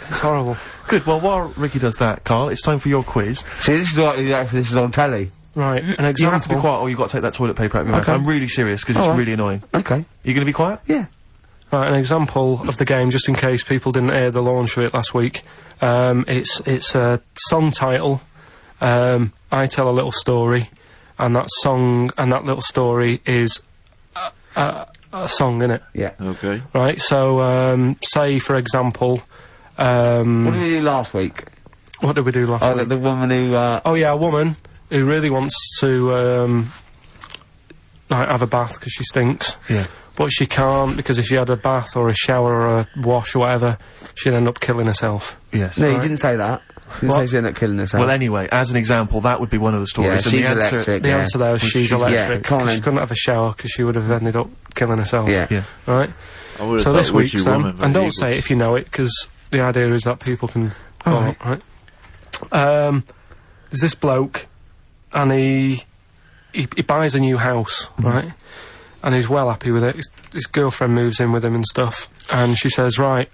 Speaker 4: It's horrible.
Speaker 2: Good, well, while Ricky does that, Carl, it's time for your quiz.
Speaker 3: See, this is what you do for this is on telly.
Speaker 4: Right, an example.
Speaker 2: You have to be quiet or you've got to take that toilet paper out of your mouth. I'm really serious, because it's really annoying.
Speaker 3: Okay.
Speaker 2: You gonna be quiet?
Speaker 3: Yeah.
Speaker 4: Right, an example of the game, just in case people didn't hear the launch of it last week. It's a song title. I tell a little story, and that little story is a song, innit?
Speaker 3: Yeah.
Speaker 1: Okay.
Speaker 4: Right, so, say, for example,
Speaker 3: what did we do last week?
Speaker 4: What did we do last week?
Speaker 3: The woman who,
Speaker 4: Oh yeah, a woman who really wants to, like, have a bath because she stinks.
Speaker 2: Yeah.
Speaker 4: But she can't, because if she had a bath or a shower or a wash or whatever, she'd end up killing herself.
Speaker 2: Yes.
Speaker 3: No, you didn't say that. You didn't say she ended up killing herself.
Speaker 2: Well, anyway, as an example, that would be one of the stories.
Speaker 3: Yeah,
Speaker 2: and
Speaker 3: she's
Speaker 2: the answer,
Speaker 3: electric.
Speaker 4: The answer there is she's electric.
Speaker 3: come on
Speaker 4: 'cause she
Speaker 3: then.
Speaker 4: couldn't have a shower because she would have ended up killing herself.
Speaker 3: Yeah.
Speaker 2: Yeah.
Speaker 4: Right?
Speaker 1: I would've
Speaker 4: So
Speaker 1: thought
Speaker 4: this week's
Speaker 1: Witchy
Speaker 4: then,
Speaker 1: Woman by
Speaker 4: and
Speaker 1: the
Speaker 4: don't
Speaker 1: Eagles.
Speaker 4: say it if you know it, because the idea is that people can follow, right? There's this bloke, and he buys a new house, right? And he's well happy with it. His girlfriend moves in with him and stuff, and she says, right,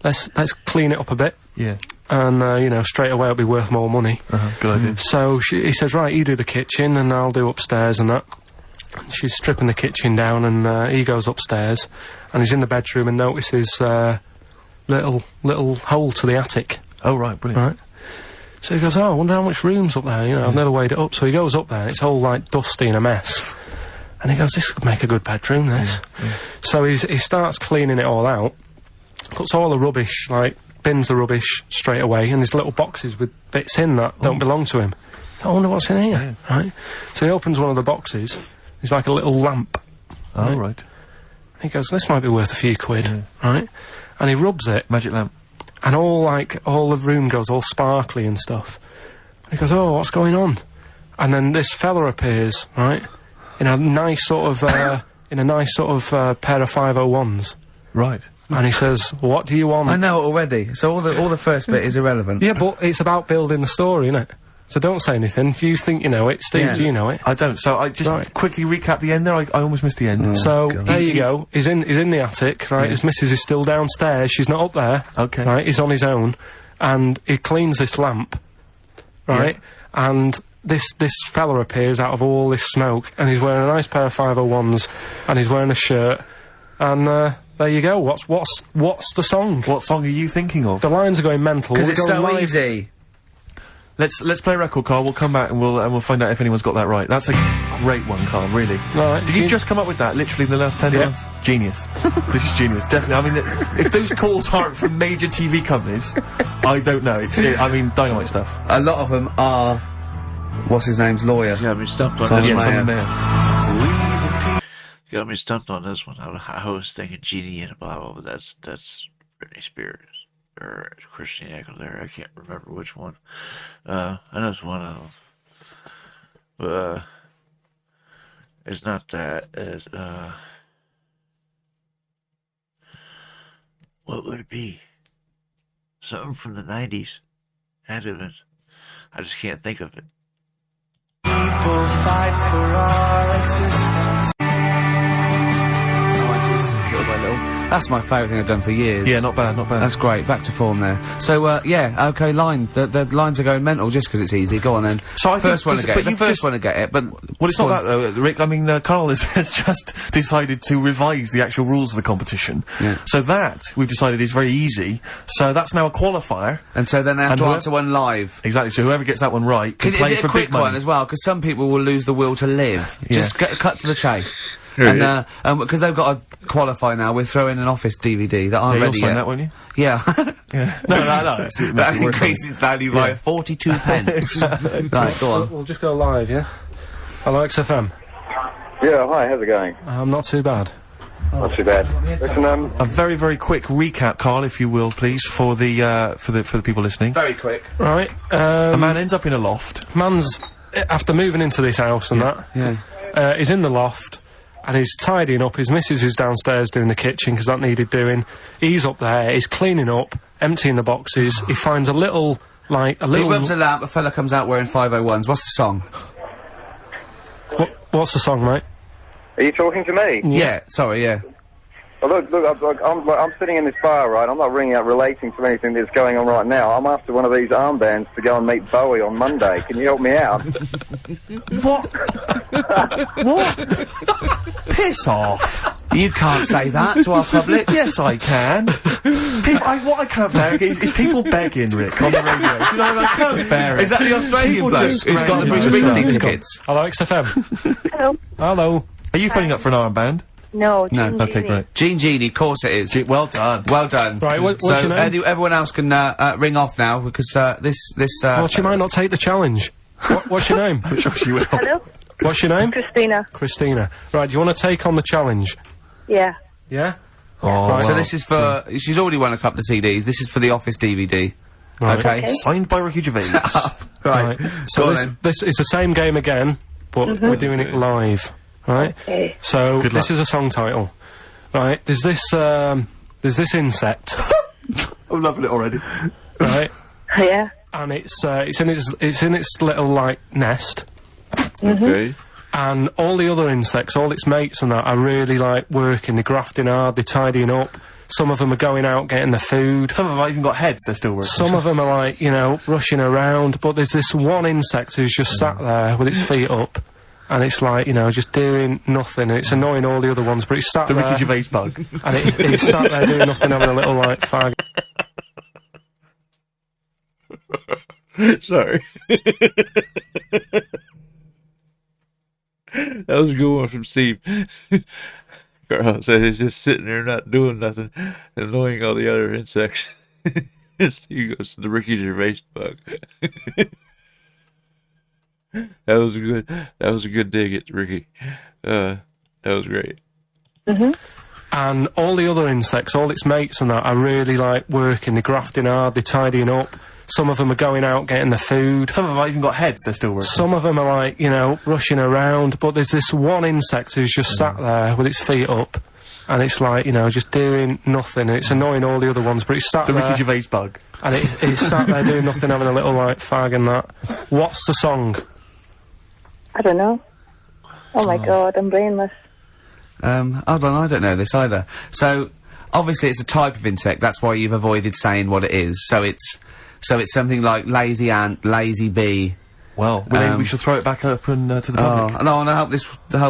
Speaker 4: let's clean it up a bit,
Speaker 2: Yeah.
Speaker 4: and straight away it'll be worth more money.
Speaker 2: Good idea.
Speaker 4: So he says, right, you do the kitchen and I'll do upstairs and that. She's stripping the kitchen down, and he goes upstairs, and he's in the bedroom and notices little hole to the attic.
Speaker 2: Oh, right, brilliant.
Speaker 4: Right. So he goes, oh, I wonder how much room's up there, I've never weighed it up. So he goes up there, and it's all, like, dusty and a mess. And he goes, this could make a good bedroom, this. So he starts cleaning it all out, puts all the rubbish, like, bins the rubbish straight away, and there's little boxes with bits in that don't belong to him. I wonder what's in here, right? So he opens one of the boxes, there's like a little lamp.
Speaker 2: Oh, right.
Speaker 4: And he goes, this might be worth a few quid, right? And he rubs it,
Speaker 2: Magic lamp.
Speaker 4: and all the room goes all sparkly and stuff. And he goes, oh, what's going on? And then this fella appears, right, in a nice sort of pair of 501s.
Speaker 2: Right.
Speaker 4: And he says, what do you want?
Speaker 3: I know it already. So all the first bit is irrelevant.
Speaker 4: Yeah, but it's about building the story, innit? So don't say anything. If you think you know it, Steve,
Speaker 3: Yeah.
Speaker 4: do you know it?
Speaker 2: I don't. So I just quickly recap the end there. I almost missed the end.
Speaker 4: So there you go. He's in the attic, right? His missus is still downstairs. She's not up there.
Speaker 2: Okay.
Speaker 4: Right. He's on his own, and he cleans this lamp, right? And this fella appears out of all this smoke, and he's wearing a nice pair of 501s, and he's wearing a shirt, and there you go. What's the song?
Speaker 2: What song are you thinking of?
Speaker 4: The lines are going mental.
Speaker 3: Because
Speaker 4: We're
Speaker 3: it's
Speaker 4: going
Speaker 3: so
Speaker 4: live.
Speaker 3: easy.
Speaker 2: Let's play a record, Carl. We'll come back and we'll find out if anyone's got that right. That's a great one, Carl. Really.
Speaker 4: Right,
Speaker 2: Did you just come up with that? Literally in the last 10 months? Genius. This is genius. Definitely. I mean, if those calls aren't from major TV companies, I don't know. I mean, dynamite stuff.
Speaker 3: A lot of them are. What's his name's lawyer?
Speaker 1: You got me stumped on
Speaker 3: Simon
Speaker 1: this
Speaker 2: Yeah,
Speaker 1: one.
Speaker 3: Mayer.
Speaker 2: something there.
Speaker 1: You got me stumped on this one. I was thinking Genie in a Bottle, but that's Britney Spears or Christina Aguilera. I can't remember which one. I know it's one of them. But it's not that. It's what would it be? Something from the 90s. Had to have been. I just can't think of it.
Speaker 5: People fight for our existence.
Speaker 3: Little by little. That's my favourite thing I've done for years.
Speaker 2: Yeah, not bad, not bad.
Speaker 3: That's great. Back to form there. So, yeah, okay, the lines are going mental just because it's easy. Go on then.
Speaker 2: So I think-
Speaker 3: first one to
Speaker 2: but
Speaker 3: get it. The
Speaker 2: you've
Speaker 3: first
Speaker 2: just-
Speaker 3: one to get it, but...
Speaker 2: Well, it's not that though, Rick. I mean, Carl has just decided to revise the actual rules of the competition.
Speaker 3: Yeah.
Speaker 2: So that, we've decided, is very easy. So that's now a qualifier.
Speaker 3: And so then they have
Speaker 2: And
Speaker 3: to
Speaker 2: whoever-
Speaker 3: answer one live.
Speaker 2: Exactly. So whoever gets that one right can
Speaker 3: Is
Speaker 2: play
Speaker 3: it
Speaker 2: for
Speaker 3: a quick
Speaker 2: big money.
Speaker 3: one as well? Because some people will lose the will to live.
Speaker 2: Yeah.
Speaker 3: Just cut to the chase.
Speaker 1: Yeah.
Speaker 3: And, because they've got to qualify now, we're throwing an Office DVD that aren't
Speaker 2: Yeah, you'll
Speaker 3: ready
Speaker 2: sign
Speaker 3: yet.
Speaker 2: that, won't you?
Speaker 3: Yeah.
Speaker 2: Yeah. No.
Speaker 3: That increases its value by 42 pence. Right, go on.
Speaker 4: We'll just go live, yeah? Hello, XFM.
Speaker 6: Yeah, hi, how's it going?
Speaker 4: Not too bad.
Speaker 6: Not too bad. Listen,
Speaker 2: A very, very quick recap, Carl, if you will, please, for the people listening.
Speaker 3: Very quick.
Speaker 4: Right,
Speaker 2: A man ends up in a loft.
Speaker 4: man's, after moving into this house and that, he's in the loft, and he's tidying up. His missus is downstairs doing the kitchen, because that needed doing. He's up there, he's cleaning up, emptying the boxes. He finds a little,
Speaker 3: He rubs a lamp, a fella comes out wearing 501s. What's the song?
Speaker 4: What's the song, mate?
Speaker 6: are you talking to me?
Speaker 3: Yeah, sorry, yeah.
Speaker 6: Well, look, I'm sitting in this bar, right? I'm not ringing up relating to anything that's going on right now. I'm after one of these armbands to go and meet Bowie on Monday. Can you help me out?
Speaker 2: What? What? Piss off.
Speaker 3: You can't say that to our public.
Speaker 2: Yes, I can. What I can't bear is people begging, Rick, on the radio. You know, I can't bear it.
Speaker 3: Is that the Australian
Speaker 2: People
Speaker 3: bloke
Speaker 2: just
Speaker 3: who's got the Bruce
Speaker 2: screaming.
Speaker 3: Springsteen
Speaker 2: He's
Speaker 3: tickets?
Speaker 4: Hello, XFM.
Speaker 7: Hello.
Speaker 4: Hello.
Speaker 2: Are you phoning up for an armband?
Speaker 7: No,
Speaker 3: No,
Speaker 7: Jim
Speaker 2: Okay,
Speaker 7: Genie.
Speaker 2: great.
Speaker 3: Gene Genie, of course it is.
Speaker 2: Well done.
Speaker 3: Well done.
Speaker 4: Right, what's
Speaker 3: so,
Speaker 4: your name?
Speaker 3: everyone else can ring off now because this.
Speaker 4: Thought you might not take the challenge. What's your name?
Speaker 2: Which of you will?
Speaker 7: Hello,
Speaker 4: What's your name?
Speaker 7: Christina.
Speaker 4: Christina. Right, do you want to take on the challenge?
Speaker 7: Yeah.
Speaker 4: Yeah?
Speaker 2: Oh,
Speaker 4: Right.
Speaker 3: So this is for. She's already won a couple of CDs. This is for the Office DVD.
Speaker 4: Right.
Speaker 3: Okay.
Speaker 2: Signed by Ricky Gervais.
Speaker 3: Right.
Speaker 4: So
Speaker 3: Go on
Speaker 4: this,
Speaker 3: then.
Speaker 4: this is the same game again, but we're doing it live. Right?
Speaker 7: Okay.
Speaker 4: So
Speaker 2: Good
Speaker 4: this
Speaker 2: luck.
Speaker 4: is a song title. Right? There's this insect,
Speaker 2: I'm loving it already.
Speaker 4: right?
Speaker 7: Yeah.
Speaker 4: And it's in its little like nest.
Speaker 1: Okay.
Speaker 4: And all the other insects, all its mates and that, are really like working, they're grafting hard, they're tidying up. Some of them are going out getting the food.
Speaker 2: Some of them have even got heads, they're still working.
Speaker 4: Some of them are like, you know, rushing around, but there's this one insect who's just sat there with its feet up, and it's like, you know, just doing nothing, and it's annoying all the other ones, but it's sat
Speaker 2: The
Speaker 4: there,
Speaker 2: Ricky Gervais bug.
Speaker 4: and it's sat there doing nothing, having a little, like, fag.
Speaker 1: Sorry. That was a good one from Steve. Carl said he's just sitting there not doing nothing, annoying all the other insects. Steve goes to the Ricky Gervais bug. That was a good dig at Ricky. That was great.
Speaker 4: And all the other insects, all its mates and that, are really, like, working, they're grafting hard, they're tidying up. Some of them are going out getting the food.
Speaker 2: Some of them have even got heads, they're still working.
Speaker 4: Some of them are like, you know, rushing around, but there's this one insect who's just sat there with its feet up, and it's like, you know, just doing nothing, and it's annoying all the other ones, but it's sat
Speaker 2: The
Speaker 4: there,
Speaker 2: Ricky Gervais bug.
Speaker 4: and it's sat there doing nothing, having a little, like, fag and that. What's the song?
Speaker 7: I don't know. Oh my god, I'm brainless.
Speaker 3: Hold on, I don't know this either. So, obviously it's a type of insect, that's why you've avoided saying what it is. So it's something like lazy ant, lazy bee.
Speaker 2: Well, maybe we should throw it back up and to the public.
Speaker 3: Oh, no, and I hope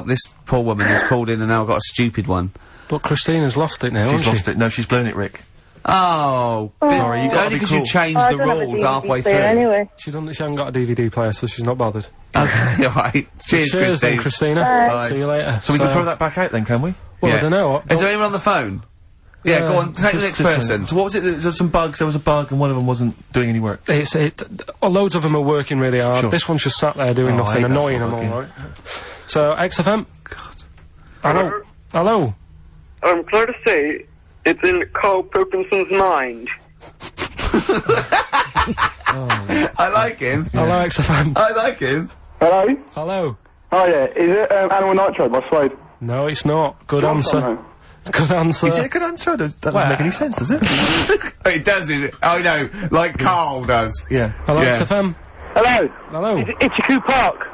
Speaker 3: this poor woman who's called in and now got a stupid one.
Speaker 4: But Christina's lost it now,
Speaker 2: She's
Speaker 4: hasn't she?
Speaker 2: lost it. No, she's blown it, Rick.
Speaker 3: Oh,
Speaker 2: sorry, you gotta
Speaker 3: only
Speaker 2: be
Speaker 3: because
Speaker 2: cool.
Speaker 3: you changed
Speaker 7: I
Speaker 3: the
Speaker 7: don't have a
Speaker 3: rules
Speaker 7: DVD
Speaker 3: halfway
Speaker 7: player
Speaker 3: through.
Speaker 7: Anyway.
Speaker 4: She hasn't got a DVD player, so she's not bothered.
Speaker 3: Okay, alright. Cheers,
Speaker 4: Cheers then,
Speaker 3: Christine.
Speaker 4: Christina.
Speaker 7: Bye.
Speaker 4: See you later.
Speaker 2: So we can throw that back out then, can we?
Speaker 4: Well,
Speaker 3: Yeah.
Speaker 4: I don't know.
Speaker 3: Is there anyone on the phone? Yeah, go on, take the next person.
Speaker 2: So what was it? There was some bugs. There was a bug, and one of them wasn't doing any work.
Speaker 4: Loads of them are working really hard.
Speaker 2: Sure.
Speaker 4: This one's just sat there doing
Speaker 2: Oh, I
Speaker 4: nothing,
Speaker 2: hate that
Speaker 4: annoying
Speaker 2: sort
Speaker 4: them
Speaker 2: of
Speaker 4: all, right? So, XFM? Hello? Hello?
Speaker 8: I'm glad to say it's in Carl Pilkinson's mind.
Speaker 3: I like him.
Speaker 4: Hello, XFM?
Speaker 3: I like him.
Speaker 6: Hello?
Speaker 4: Hello?
Speaker 6: Oh yeah, is it Animal Nitrate by Suede?
Speaker 4: No, it's not. Good answer. Good answer.
Speaker 2: Is it a good answer? That doesn't make any sense, does it?
Speaker 3: It doesn't. Oh no, like Carl does.
Speaker 2: Yeah.
Speaker 4: Hello,
Speaker 3: Yeah.
Speaker 4: XFM?
Speaker 8: Hello?
Speaker 4: Hello?
Speaker 8: Is it Itchy Park?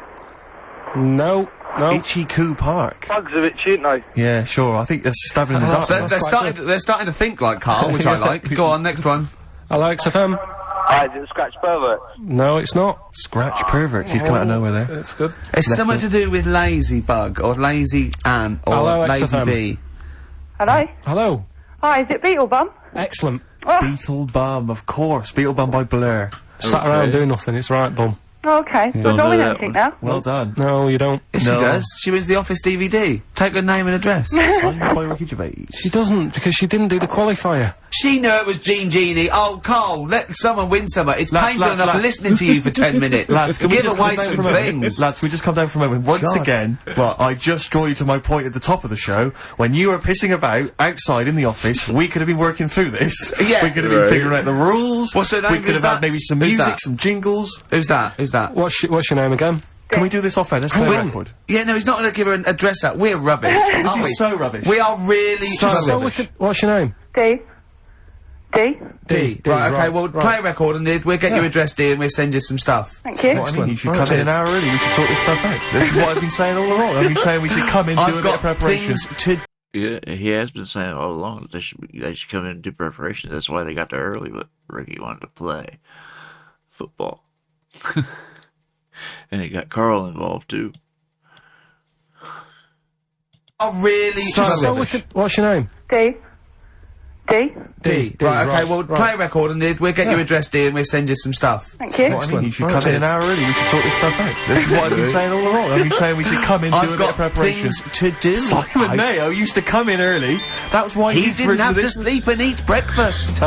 Speaker 4: No.
Speaker 2: Itchy Coo Park.
Speaker 8: Bugs are itchy, aren't they?
Speaker 2: Yeah, sure. I think they're stabbing in the dark.
Speaker 3: They're
Speaker 4: quite
Speaker 3: starting to think like Carl, which I like. Go on, next one.
Speaker 4: Hello, XFM?
Speaker 8: I did Scratch Pervert.
Speaker 4: No, it's not.
Speaker 2: Scratch perverts. He's come out of nowhere there.
Speaker 4: It's good.
Speaker 3: It's something to do with lazy bug or lazy ant or
Speaker 4: Hello,
Speaker 3: lazy
Speaker 4: XFM.
Speaker 3: bee.
Speaker 7: Hello?
Speaker 4: Hello?
Speaker 7: Hi, is it Beetlebum?
Speaker 4: Excellent.
Speaker 2: Beetle Bum, of course. Beetle Bum by Blur.
Speaker 4: Sat around doing nothing, it's right, bum.
Speaker 7: Oh, okay. So
Speaker 1: Don't
Speaker 7: don't
Speaker 1: do
Speaker 7: win
Speaker 1: that
Speaker 7: anything
Speaker 1: one.
Speaker 7: now.
Speaker 2: Well done.
Speaker 4: No, you don't.
Speaker 3: Yes,
Speaker 2: No.
Speaker 3: she does. She wins the Office DVD. Take her name and address.
Speaker 2: Signed by Ricky Gervais.
Speaker 4: She doesn't, because she didn't do the qualifier.
Speaker 3: She knew it was Jean Genie. Oh, Carl, let someone win something. It's
Speaker 2: Lads,
Speaker 3: painful
Speaker 2: lads,
Speaker 3: enough
Speaker 2: lads.
Speaker 3: listening to you for 10 minutes.
Speaker 2: Lads, can we
Speaker 3: give
Speaker 2: just
Speaker 3: away
Speaker 2: come down
Speaker 3: some
Speaker 2: for a moment?
Speaker 3: things.
Speaker 2: Lads, we just come down for a moment. Once
Speaker 3: God.
Speaker 2: again, well, I just draw you to my point at the top of the show. When you were pissing about outside in the office, we could have been working through this.
Speaker 3: Yeah.
Speaker 2: We could have been figuring out the rules.
Speaker 3: What's her name?
Speaker 2: We could
Speaker 3: Who's
Speaker 2: have had
Speaker 3: that?
Speaker 2: maybe some
Speaker 3: Who's
Speaker 2: music,
Speaker 3: that?
Speaker 2: some jingles.
Speaker 3: Who's that? Who's that?
Speaker 4: What's your name again?
Speaker 2: Can we do this off air? Let's play a record.
Speaker 3: Yeah, no, he's not going to give her an address out. We're rubbish.
Speaker 2: This
Speaker 3: aren't we?
Speaker 2: is so rubbish.
Speaker 3: We are really
Speaker 2: So
Speaker 3: so
Speaker 2: rubbish.
Speaker 4: What's your name?
Speaker 7: D. D.
Speaker 3: D.
Speaker 4: D,
Speaker 3: Right, okay,
Speaker 4: right,
Speaker 3: well,
Speaker 4: right.
Speaker 3: play a record and we'll get your address, D, and we'll send you some stuff.
Speaker 7: Thank you.
Speaker 2: What I mean, you should
Speaker 4: Right.
Speaker 2: come in an hour early. We should sort this stuff out. This is what I've been saying all along. I've been saying we should come in, do a
Speaker 3: I've
Speaker 2: bit of
Speaker 3: got
Speaker 2: preparation.
Speaker 3: things to
Speaker 1: Yeah, he has been saying all along that they should come in and do preparation. That's why they got there early, but Ricky wanted to play football. And it got Carl involved too.
Speaker 3: are really
Speaker 4: What's your name?
Speaker 7: D. D.
Speaker 3: D. Right, okay, well,
Speaker 4: right.
Speaker 3: play a record and we'll get your address, D, and we'll send you some stuff.
Speaker 7: Thank you.
Speaker 2: What I mean, you should
Speaker 4: Right.
Speaker 2: come in an hour early. We should sort this stuff out. This is what I've been saying all along. I've been saying we should come in, do a
Speaker 3: I've
Speaker 2: bit of
Speaker 3: got
Speaker 2: preparation.
Speaker 3: things to do.
Speaker 2: Simon Mayo used to come in early. That was why
Speaker 3: He
Speaker 2: he's
Speaker 3: didn't have to
Speaker 2: this.
Speaker 3: sleep and eat breakfast.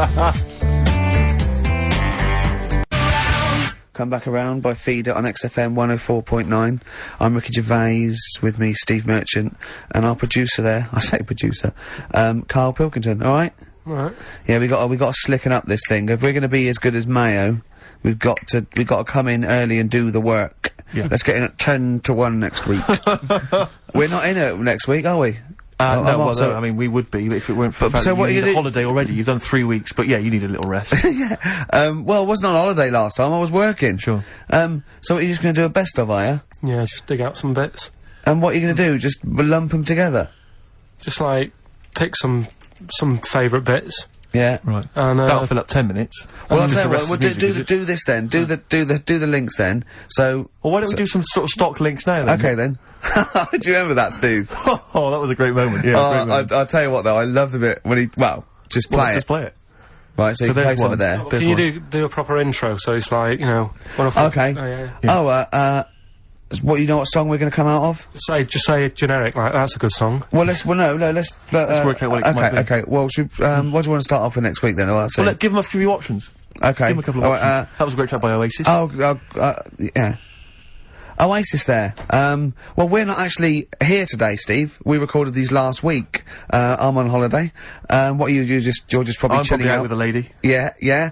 Speaker 3: Come back around by Feeder on XFM 104.9. I'm Ricky Gervais, with me Steve Merchant, and our producer there, I say producer, Carl Pilkington, alright?
Speaker 4: Right.
Speaker 3: Yeah, we got to slicken up this thing. If we're going to be as good as Mayo, we've got to come in early and do the work.
Speaker 2: Yeah.
Speaker 3: Let's get in at 10 to 1 next week. We're not in it next week, are we?
Speaker 2: No,
Speaker 3: I'm
Speaker 2: well,
Speaker 3: also-
Speaker 2: no, I mean, we would be if it weren't for the fact
Speaker 3: so
Speaker 2: that
Speaker 3: what are
Speaker 2: you
Speaker 3: you
Speaker 2: need a
Speaker 3: gonna
Speaker 2: holiday already. You've done 3 weeks, but yeah, you need a little rest.
Speaker 3: Well, I wasn't on holiday last time, I was working.
Speaker 2: Sure.
Speaker 3: So what, you're just going to do a best of, are you?
Speaker 4: Yeah, just dig out some bits.
Speaker 3: And what are you going to do? Just lump them together?
Speaker 4: Just like pick some favourite bits.
Speaker 3: Yeah.
Speaker 2: Right.
Speaker 4: And
Speaker 2: That'll fill up 10 minutes.
Speaker 3: Well, I'll
Speaker 2: And
Speaker 3: tell
Speaker 2: the
Speaker 3: you
Speaker 2: rest
Speaker 3: what,
Speaker 2: is music, is it?
Speaker 3: do this then. Do the links then. So.
Speaker 2: Well, why don't we do some sort of stock links now then?
Speaker 3: Okay then. Do you remember that, Steve?
Speaker 2: Oh, that was a great moment. Yeah. great moment.
Speaker 3: I'll tell you what though, I love the bit when he, just
Speaker 2: Well,
Speaker 3: play
Speaker 2: let's
Speaker 3: it.
Speaker 2: just play it.
Speaker 3: Right, so you can
Speaker 2: there's
Speaker 3: play some
Speaker 2: one.
Speaker 3: of there.
Speaker 2: There's
Speaker 4: Can you
Speaker 2: one.
Speaker 4: do a proper intro? So it's like, you know, one of the-
Speaker 3: Okay.
Speaker 4: Oh, yeah.
Speaker 2: Yeah.
Speaker 3: What, you know what song we're going to come out of?
Speaker 4: Just say generic. Like that's a good song.
Speaker 3: Well, let's work out what
Speaker 2: it might be.
Speaker 3: Okay, well, what do you want to start off with next week then?
Speaker 2: Well, give them a few options.
Speaker 3: Okay.
Speaker 2: Give them a couple of options. That was a great track by Oasis.
Speaker 3: Yeah. Oasis there. Well, we're not actually here today, Steve. We recorded these last week. I'm on holiday. What are you're just probably
Speaker 2: I'm
Speaker 3: chilling
Speaker 2: probably out
Speaker 3: out
Speaker 2: with a lady.
Speaker 3: Yeah.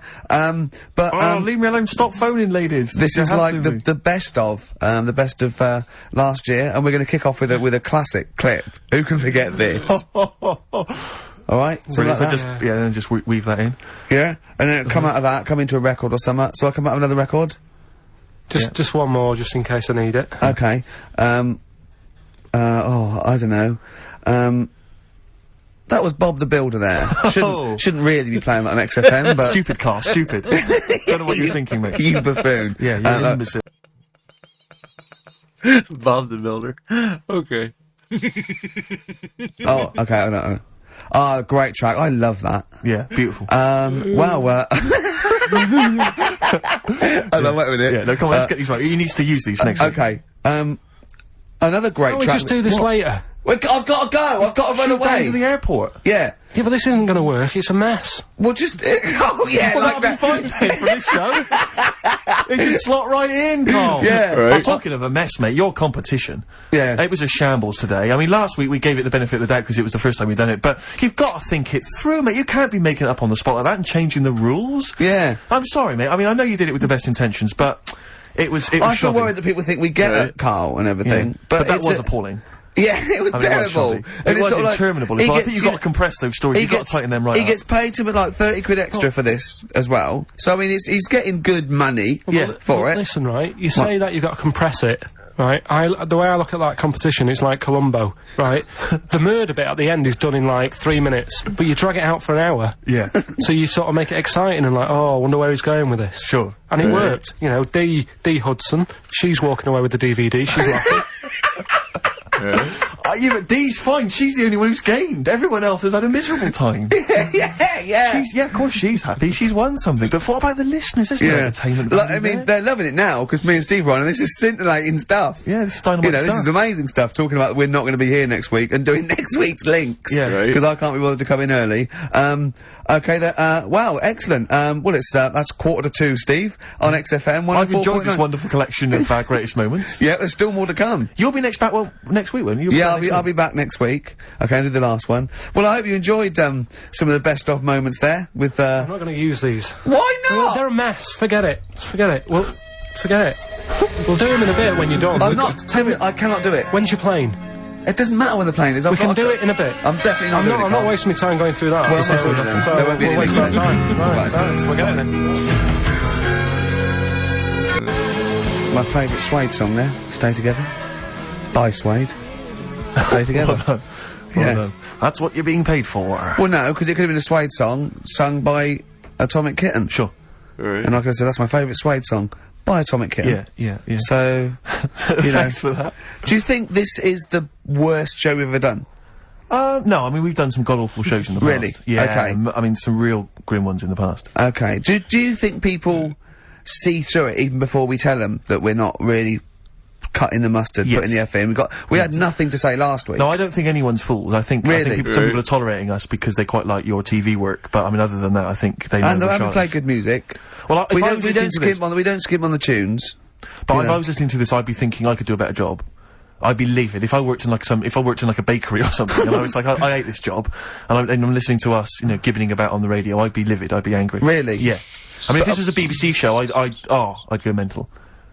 Speaker 2: Leave me alone. Stop phoning, ladies.
Speaker 3: This
Speaker 2: You
Speaker 3: is
Speaker 2: have
Speaker 3: like
Speaker 2: to be.
Speaker 3: the best of last year, and we're going to kick off with a classic clip. Who can forget this? All right. So like that.
Speaker 2: Then just weave that in.
Speaker 3: Yeah, and then come out of that, come into a record or something. So I come out with another record.
Speaker 4: Just one more, just in case I need it.
Speaker 3: Okay. I don't know. That was Bob the Builder there. Shouldn't really be playing that on XFM, but...
Speaker 2: Stupid car, stupid. Don't know what you're thinking, mate.
Speaker 3: You buffoon.
Speaker 2: Yeah, you're an imbecile.
Speaker 1: Bob the Builder. Okay.
Speaker 3: Oh, okay, I know. Ah, great track. I love that.
Speaker 2: Yeah, beautiful.
Speaker 3: Wow, I love wait a minute.
Speaker 2: Yeah, no, come on, let's get these right. He needs to use these next week.
Speaker 3: Okay. Another great
Speaker 4: Can't we
Speaker 3: track.
Speaker 4: just do this later?
Speaker 3: I've got to go. I've got to run
Speaker 2: Down
Speaker 3: away.
Speaker 2: to the airport.
Speaker 3: Yeah.
Speaker 4: Yeah, but this isn't gonna work. It's a mess.
Speaker 3: Well, just oh yeah,
Speaker 2: Well,
Speaker 3: like
Speaker 2: that'll
Speaker 3: that.
Speaker 2: be fine then for this show. It should slot right in, Carl.
Speaker 3: Yeah.
Speaker 1: Right.
Speaker 2: I'm talking of a mess, mate. Your competition.
Speaker 3: Yeah.
Speaker 2: It was a shambles today. I mean, last week we gave it the benefit of the doubt because it was the first time we'd done it, but you've got to think it through, mate. You can't be making it up on the spot like that and changing the rules.
Speaker 3: Yeah.
Speaker 2: I'm sorry, mate. I mean, I know you did it with the best intentions, but it was
Speaker 3: I feel
Speaker 2: shoddy.
Speaker 3: worried that people think we get at Carl and everything,
Speaker 2: Yeah. But that
Speaker 3: it's
Speaker 2: was appalling.
Speaker 3: Yeah, it was
Speaker 2: I mean,
Speaker 3: terrible.
Speaker 2: It was
Speaker 3: sort of
Speaker 2: interminable.
Speaker 3: he
Speaker 2: I
Speaker 3: gets-
Speaker 2: think you've got to compress those stories. You've got to tighten them right
Speaker 3: He
Speaker 2: up.
Speaker 3: gets paid to like 30 quid extra for this as well. So I mean, he's getting good money for it.
Speaker 4: Listen, right? You say that you've got to compress it, right? The way I look at that competition, it's like Columbo, right? The murder bit at the end is done in like 3 minutes, but you drag it out for an hour.
Speaker 2: Yeah.
Speaker 4: So you sort of make it exciting and like, oh, I wonder where he's going with this.
Speaker 2: Sure.
Speaker 4: And it worked. You know, D Hudson, she's walking away with the DVD, she's laughing.
Speaker 2: Yeah, but Dee's fine. She's the only one who's gained. Everyone else has had a miserable time.
Speaker 3: yeah.
Speaker 2: Of course she's happy. She's won something. But what about the listeners? There's no entertainment
Speaker 3: Like,
Speaker 2: value
Speaker 3: I mean,
Speaker 2: there.
Speaker 3: they're loving it now because me and Steve are on, and this is scintillating stuff.
Speaker 2: Yeah, this is dynamite
Speaker 3: You know, this
Speaker 2: stuff.
Speaker 3: is amazing stuff. Talking about we're not going to be here next week and doing next week's links.
Speaker 2: Yeah. Right.
Speaker 3: Because I can't be bothered to come in early. Okay, wow, excellent. Well, it's that's 1:45, Steve, on XFM.
Speaker 2: I've enjoyed this
Speaker 3: 104.9.
Speaker 2: wonderful collection of our greatest moments.
Speaker 3: Yeah, there's still more to come.
Speaker 2: You'll be next week, won't you?
Speaker 3: Yeah, I'll be back next week. Okay, I'll do the last one. Well, I hope you enjoyed some of the best of moments there with.
Speaker 4: I'm not going to use these.
Speaker 3: Why
Speaker 4: Well,
Speaker 3: not?
Speaker 4: they're a mess. Forget it. Forget it. Well, forget it. We'll do them in a bit when you're done.
Speaker 3: I'm not. I cannot do it.
Speaker 4: When's your plane?
Speaker 3: It doesn't matter when the plane is.
Speaker 4: We can do it in a bit.
Speaker 3: I'm definitely not doing it.
Speaker 4: I'm not wasting my time going through that.
Speaker 3: Well,
Speaker 4: so,
Speaker 3: sorry then.
Speaker 4: so
Speaker 3: There won't be
Speaker 4: we'll
Speaker 3: any
Speaker 4: waste our
Speaker 3: links
Speaker 4: time.
Speaker 3: Right.
Speaker 4: Right. Forget it then.
Speaker 3: My favourite Suede song there. Stay Together. By Suede. Stay Together.
Speaker 2: Well done. Well done. That's what you're being paid for.
Speaker 3: Well, no, because it could have been a Suede song sung by Atomic Kitten.
Speaker 2: Sure.
Speaker 1: Right.
Speaker 3: And like I said, that's my favourite Suede song by Atomic Kitten.
Speaker 2: Yeah.
Speaker 3: So, you know.
Speaker 2: Thanks for that.
Speaker 3: Do you think this is the worst show we've ever done?
Speaker 2: No, I mean, we've done some god-awful shows in the past.
Speaker 3: Really?
Speaker 2: Yeah.
Speaker 3: Okay.
Speaker 2: I mean, some real grim ones in the past.
Speaker 3: Okay. Do you think people see through it even before we tell them that we're not really cutting the mustard,
Speaker 2: Yes.
Speaker 3: putting the effort in? We had nothing to say last week.
Speaker 2: No, I don't think anyone's fools. I think
Speaker 3: Really?
Speaker 2: some people are tolerating us because they quite like your TV work, but I mean, other than that, I think they know
Speaker 3: And they
Speaker 2: we're
Speaker 3: haven't played
Speaker 2: charlatans.
Speaker 3: good music.
Speaker 2: Well,
Speaker 3: We don't skip on the tunes.
Speaker 2: But
Speaker 3: you
Speaker 2: if
Speaker 3: know.
Speaker 2: I was listening to this, I'd be thinking I could do a better job. I'd be livid if I worked in like a bakery or something, and I was like, I hate this job, and I'm listening to us, you know, gibbeting about on the radio. I'd be livid. I'd be angry.
Speaker 3: Really?
Speaker 2: Yeah. I mean, if this was a BBC show, I'd go mental.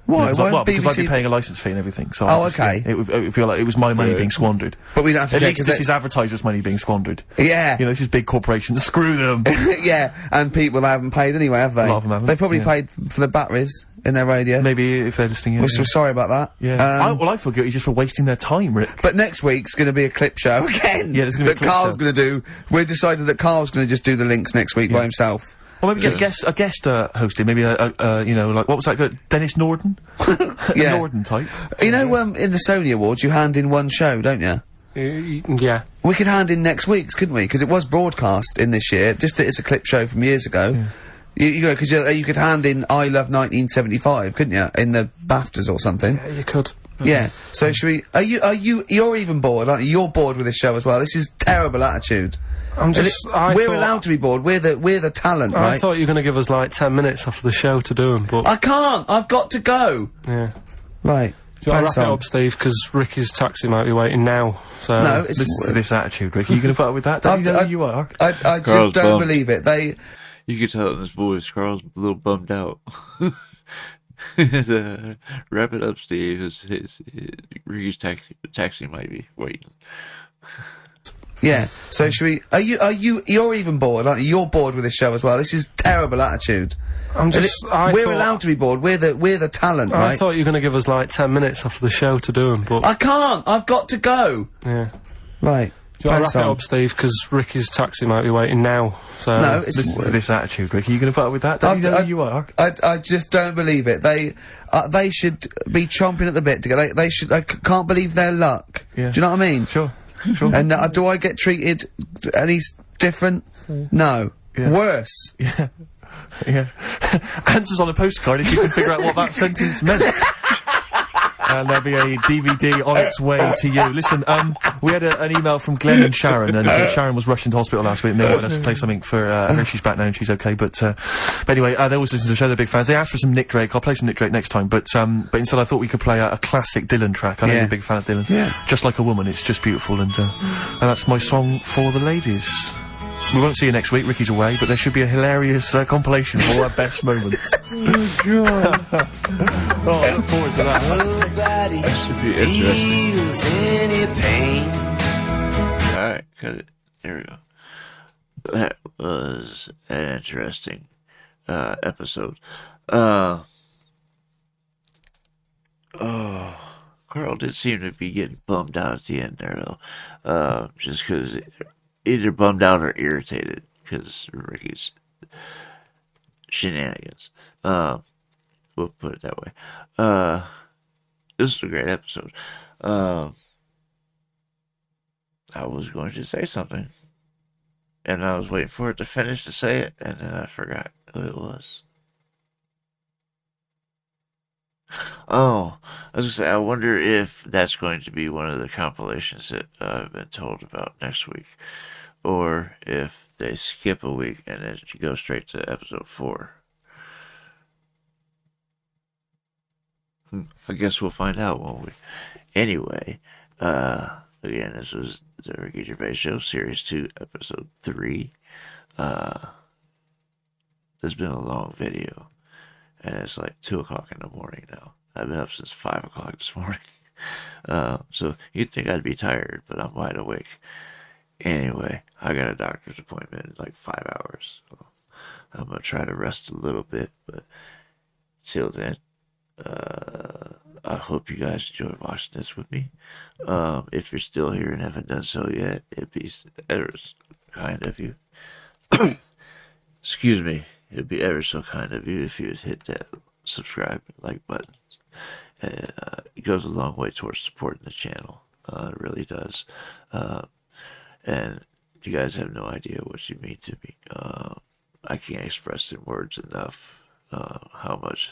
Speaker 3: Why?
Speaker 2: Because,
Speaker 3: Why is
Speaker 2: because I'd be
Speaker 3: BBC
Speaker 2: paying a licence fee and everything. So
Speaker 3: Oh,
Speaker 2: I'd just,
Speaker 3: okay.
Speaker 2: yeah, it would feel like it was my money being squandered.
Speaker 3: But we don't have to
Speaker 2: At
Speaker 3: check,
Speaker 2: least
Speaker 3: 'cause
Speaker 2: this
Speaker 3: they-
Speaker 2: is advertisers' money being squandered.
Speaker 3: Yeah.
Speaker 2: You know, this is big corporations. Screw them.
Speaker 3: Yeah, and people haven't paid anyway, have they?
Speaker 2: A lot of them haven't,
Speaker 3: They probably
Speaker 2: yeah.
Speaker 3: paid for the batteries in their radio.
Speaker 2: Maybe if they're listening.
Speaker 3: We're so sorry about that.
Speaker 2: Yeah. I feel guilty just for wasting their time, Rick.
Speaker 3: But next week's going to be a clip show again.
Speaker 2: Yeah, there's gonna be a
Speaker 3: that
Speaker 2: clip
Speaker 3: Carl's
Speaker 2: show.
Speaker 3: going to do. We've decided that Carl's going to just do the links next week by himself.
Speaker 2: Or maybe get a guest hosting, maybe you know, like, what was that guy? Dennis Norden?
Speaker 3: Yeah.
Speaker 2: A Norden type.
Speaker 3: You know, in the Sony Awards, you hand in one show, don't you?
Speaker 4: Yeah.
Speaker 3: We could hand in next week's, couldn't we? Because it was broadcast in this year. Just that it's a clip show from years ago.
Speaker 2: Yeah.
Speaker 3: You know, because you could hand in I Love 1975, couldn't you? In the BAFTAs or something.
Speaker 4: Yeah, you could.
Speaker 3: Yeah. So should we? You're even bored, aren't you? You're bored with this show as well. This is terrible attitude. We're allowed to be bored. We're the talent, right?
Speaker 4: I thought you were going to give us like 10 minutes after the show to do them, but
Speaker 3: I can't. I've got to go.
Speaker 4: yeah.
Speaker 3: Right.
Speaker 4: Do you want
Speaker 3: Thanks,
Speaker 4: to wrap it
Speaker 3: Sam.
Speaker 4: up, Steve? Because Ricky's taxi might be waiting now. So
Speaker 3: No, it's
Speaker 2: Listen to this attitude, Rick. Are you going to put up with that? Don't you know who you are?
Speaker 3: I
Speaker 1: Carl's
Speaker 3: just don't
Speaker 1: bummed.
Speaker 3: believe it.
Speaker 1: You can tell it in his voice. Carl's a little bummed out. Wrap it up, Steve. Ricky's taxi might be waiting.
Speaker 3: Yeah. So should we? You're even bored, aren't you? You're bored with this show as well. This is terrible attitude. We're allowed to be bored. We're the talent, right?
Speaker 4: I thought you were going to give us like 10 minutes after the show to do them, but
Speaker 3: I can't. I've got to go.
Speaker 4: Yeah.
Speaker 3: Right.
Speaker 4: Do you want to wrap it up, Steve? Because Ricky's taxi might be waiting now. So
Speaker 3: no, it's
Speaker 2: this attitude, Ricky. You going to put up with that? Don't you know who you are?
Speaker 3: I just don't believe it. They should be chomping at the bit to go. They should. I can't believe their luck.
Speaker 2: Yeah.
Speaker 3: Do you know what I mean?
Speaker 2: Sure. Sure.
Speaker 3: And do I get treated any different? No.
Speaker 2: Yeah.
Speaker 3: Worse.
Speaker 2: Yeah. Yeah. Answers on a postcard if you can figure out what that sentence meant. And there'll be a DVD on its way to you. Listen, we had an email from Glenn and Sharon, and Sharon was rushed into hospital last week, and they wanted us to play something for her. She's back now and she's okay, but anyway, they always listen to the show, they're big fans. They asked for some Nick Drake. I'll play some Nick Drake next time, but instead I thought we could play a classic Dylan track. I know you're a big fan of Dylan.
Speaker 3: Yeah.
Speaker 2: Just Like a Woman, it's just beautiful, and that's my song for the ladies. We won't see you next week, Ricky's away, but there should be a hilarious compilation of all our best moments.
Speaker 5: Oh, God.
Speaker 2: Oh, I look forward to that.
Speaker 5: Nobody
Speaker 1: That should be interesting.
Speaker 5: feels any pain.
Speaker 1: Alright, cut it. There we go. That was an interesting episode. Carl did seem to be getting bummed out at the end there, though. Just because either bummed out or irritated because Ricky's shenanigans. We'll put it that way. This is a great episode. I was going to say something, and I was waiting for it to finish to say it, and then I forgot who it was. Oh, I was going to say, I wonder if that's going to be one of the compilations that I've been told about next week, or if they skip a week and then go straight to episode 4. I guess we'll find out, won't we? Anyway, again, this was the Ricky Gervais Show, Series 2, Episode 3. There's been a long video, and it's like 2 o'clock in the morning now. I've been up since 5 o'clock this morning. So you'd think I'd be tired, but I'm wide awake. Anyway, I got a doctor's appointment in like 5 hours. So I'm going to try to rest a little bit, but till then, I hope you guys enjoyed watching this with me. If you're still here and haven't done so yet, it'd be ever so kind of you. Excuse me. It'd be ever so kind of you if you would hit that subscribe and like button. It goes a long way towards supporting the channel. It really does. And you guys have no idea what you mean to me. I can't express in words enough how much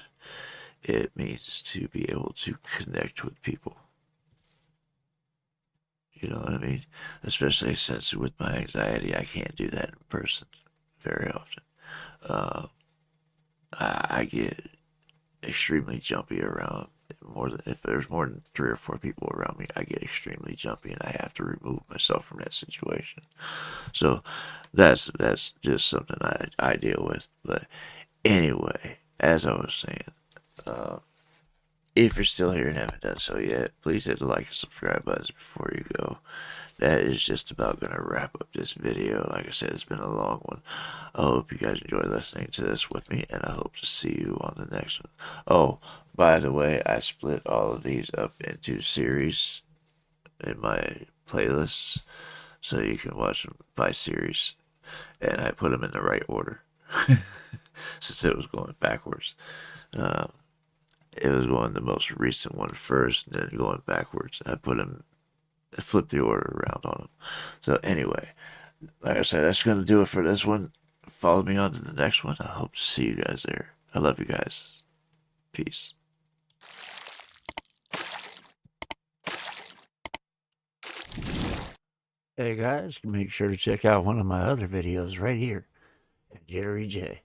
Speaker 1: it means to be able to connect with people. You know what I mean? Especially since with my anxiety, I can't do that in person very often. I get extremely jumpy around if there's more than 3 or 4 people around me, I get extremely jumpy and I have to remove myself from that situation. So that's just something I deal with. But anyway, as I was saying, if you're still here and haven't done so yet, please hit the like and subscribe buttons before you go. That is just about going to wrap up this video. Like I said, it's been a long one. I hope you guys enjoy listening to this with me, and I hope to see you on the next one. Oh, by the way, I split all of these up into series in my playlists, so you can watch them by series, and I put them in the right order, since it was going backwards. It was going the most recent one first, and then going backwards. I flipped the order around on them. So anyway, like I said, that's going to do it for this one. Follow me on to the next one. I hope to see you guys there. I love you guys. Peace. Hey guys, make sure to check out one of my other videos right here at JitteryJay.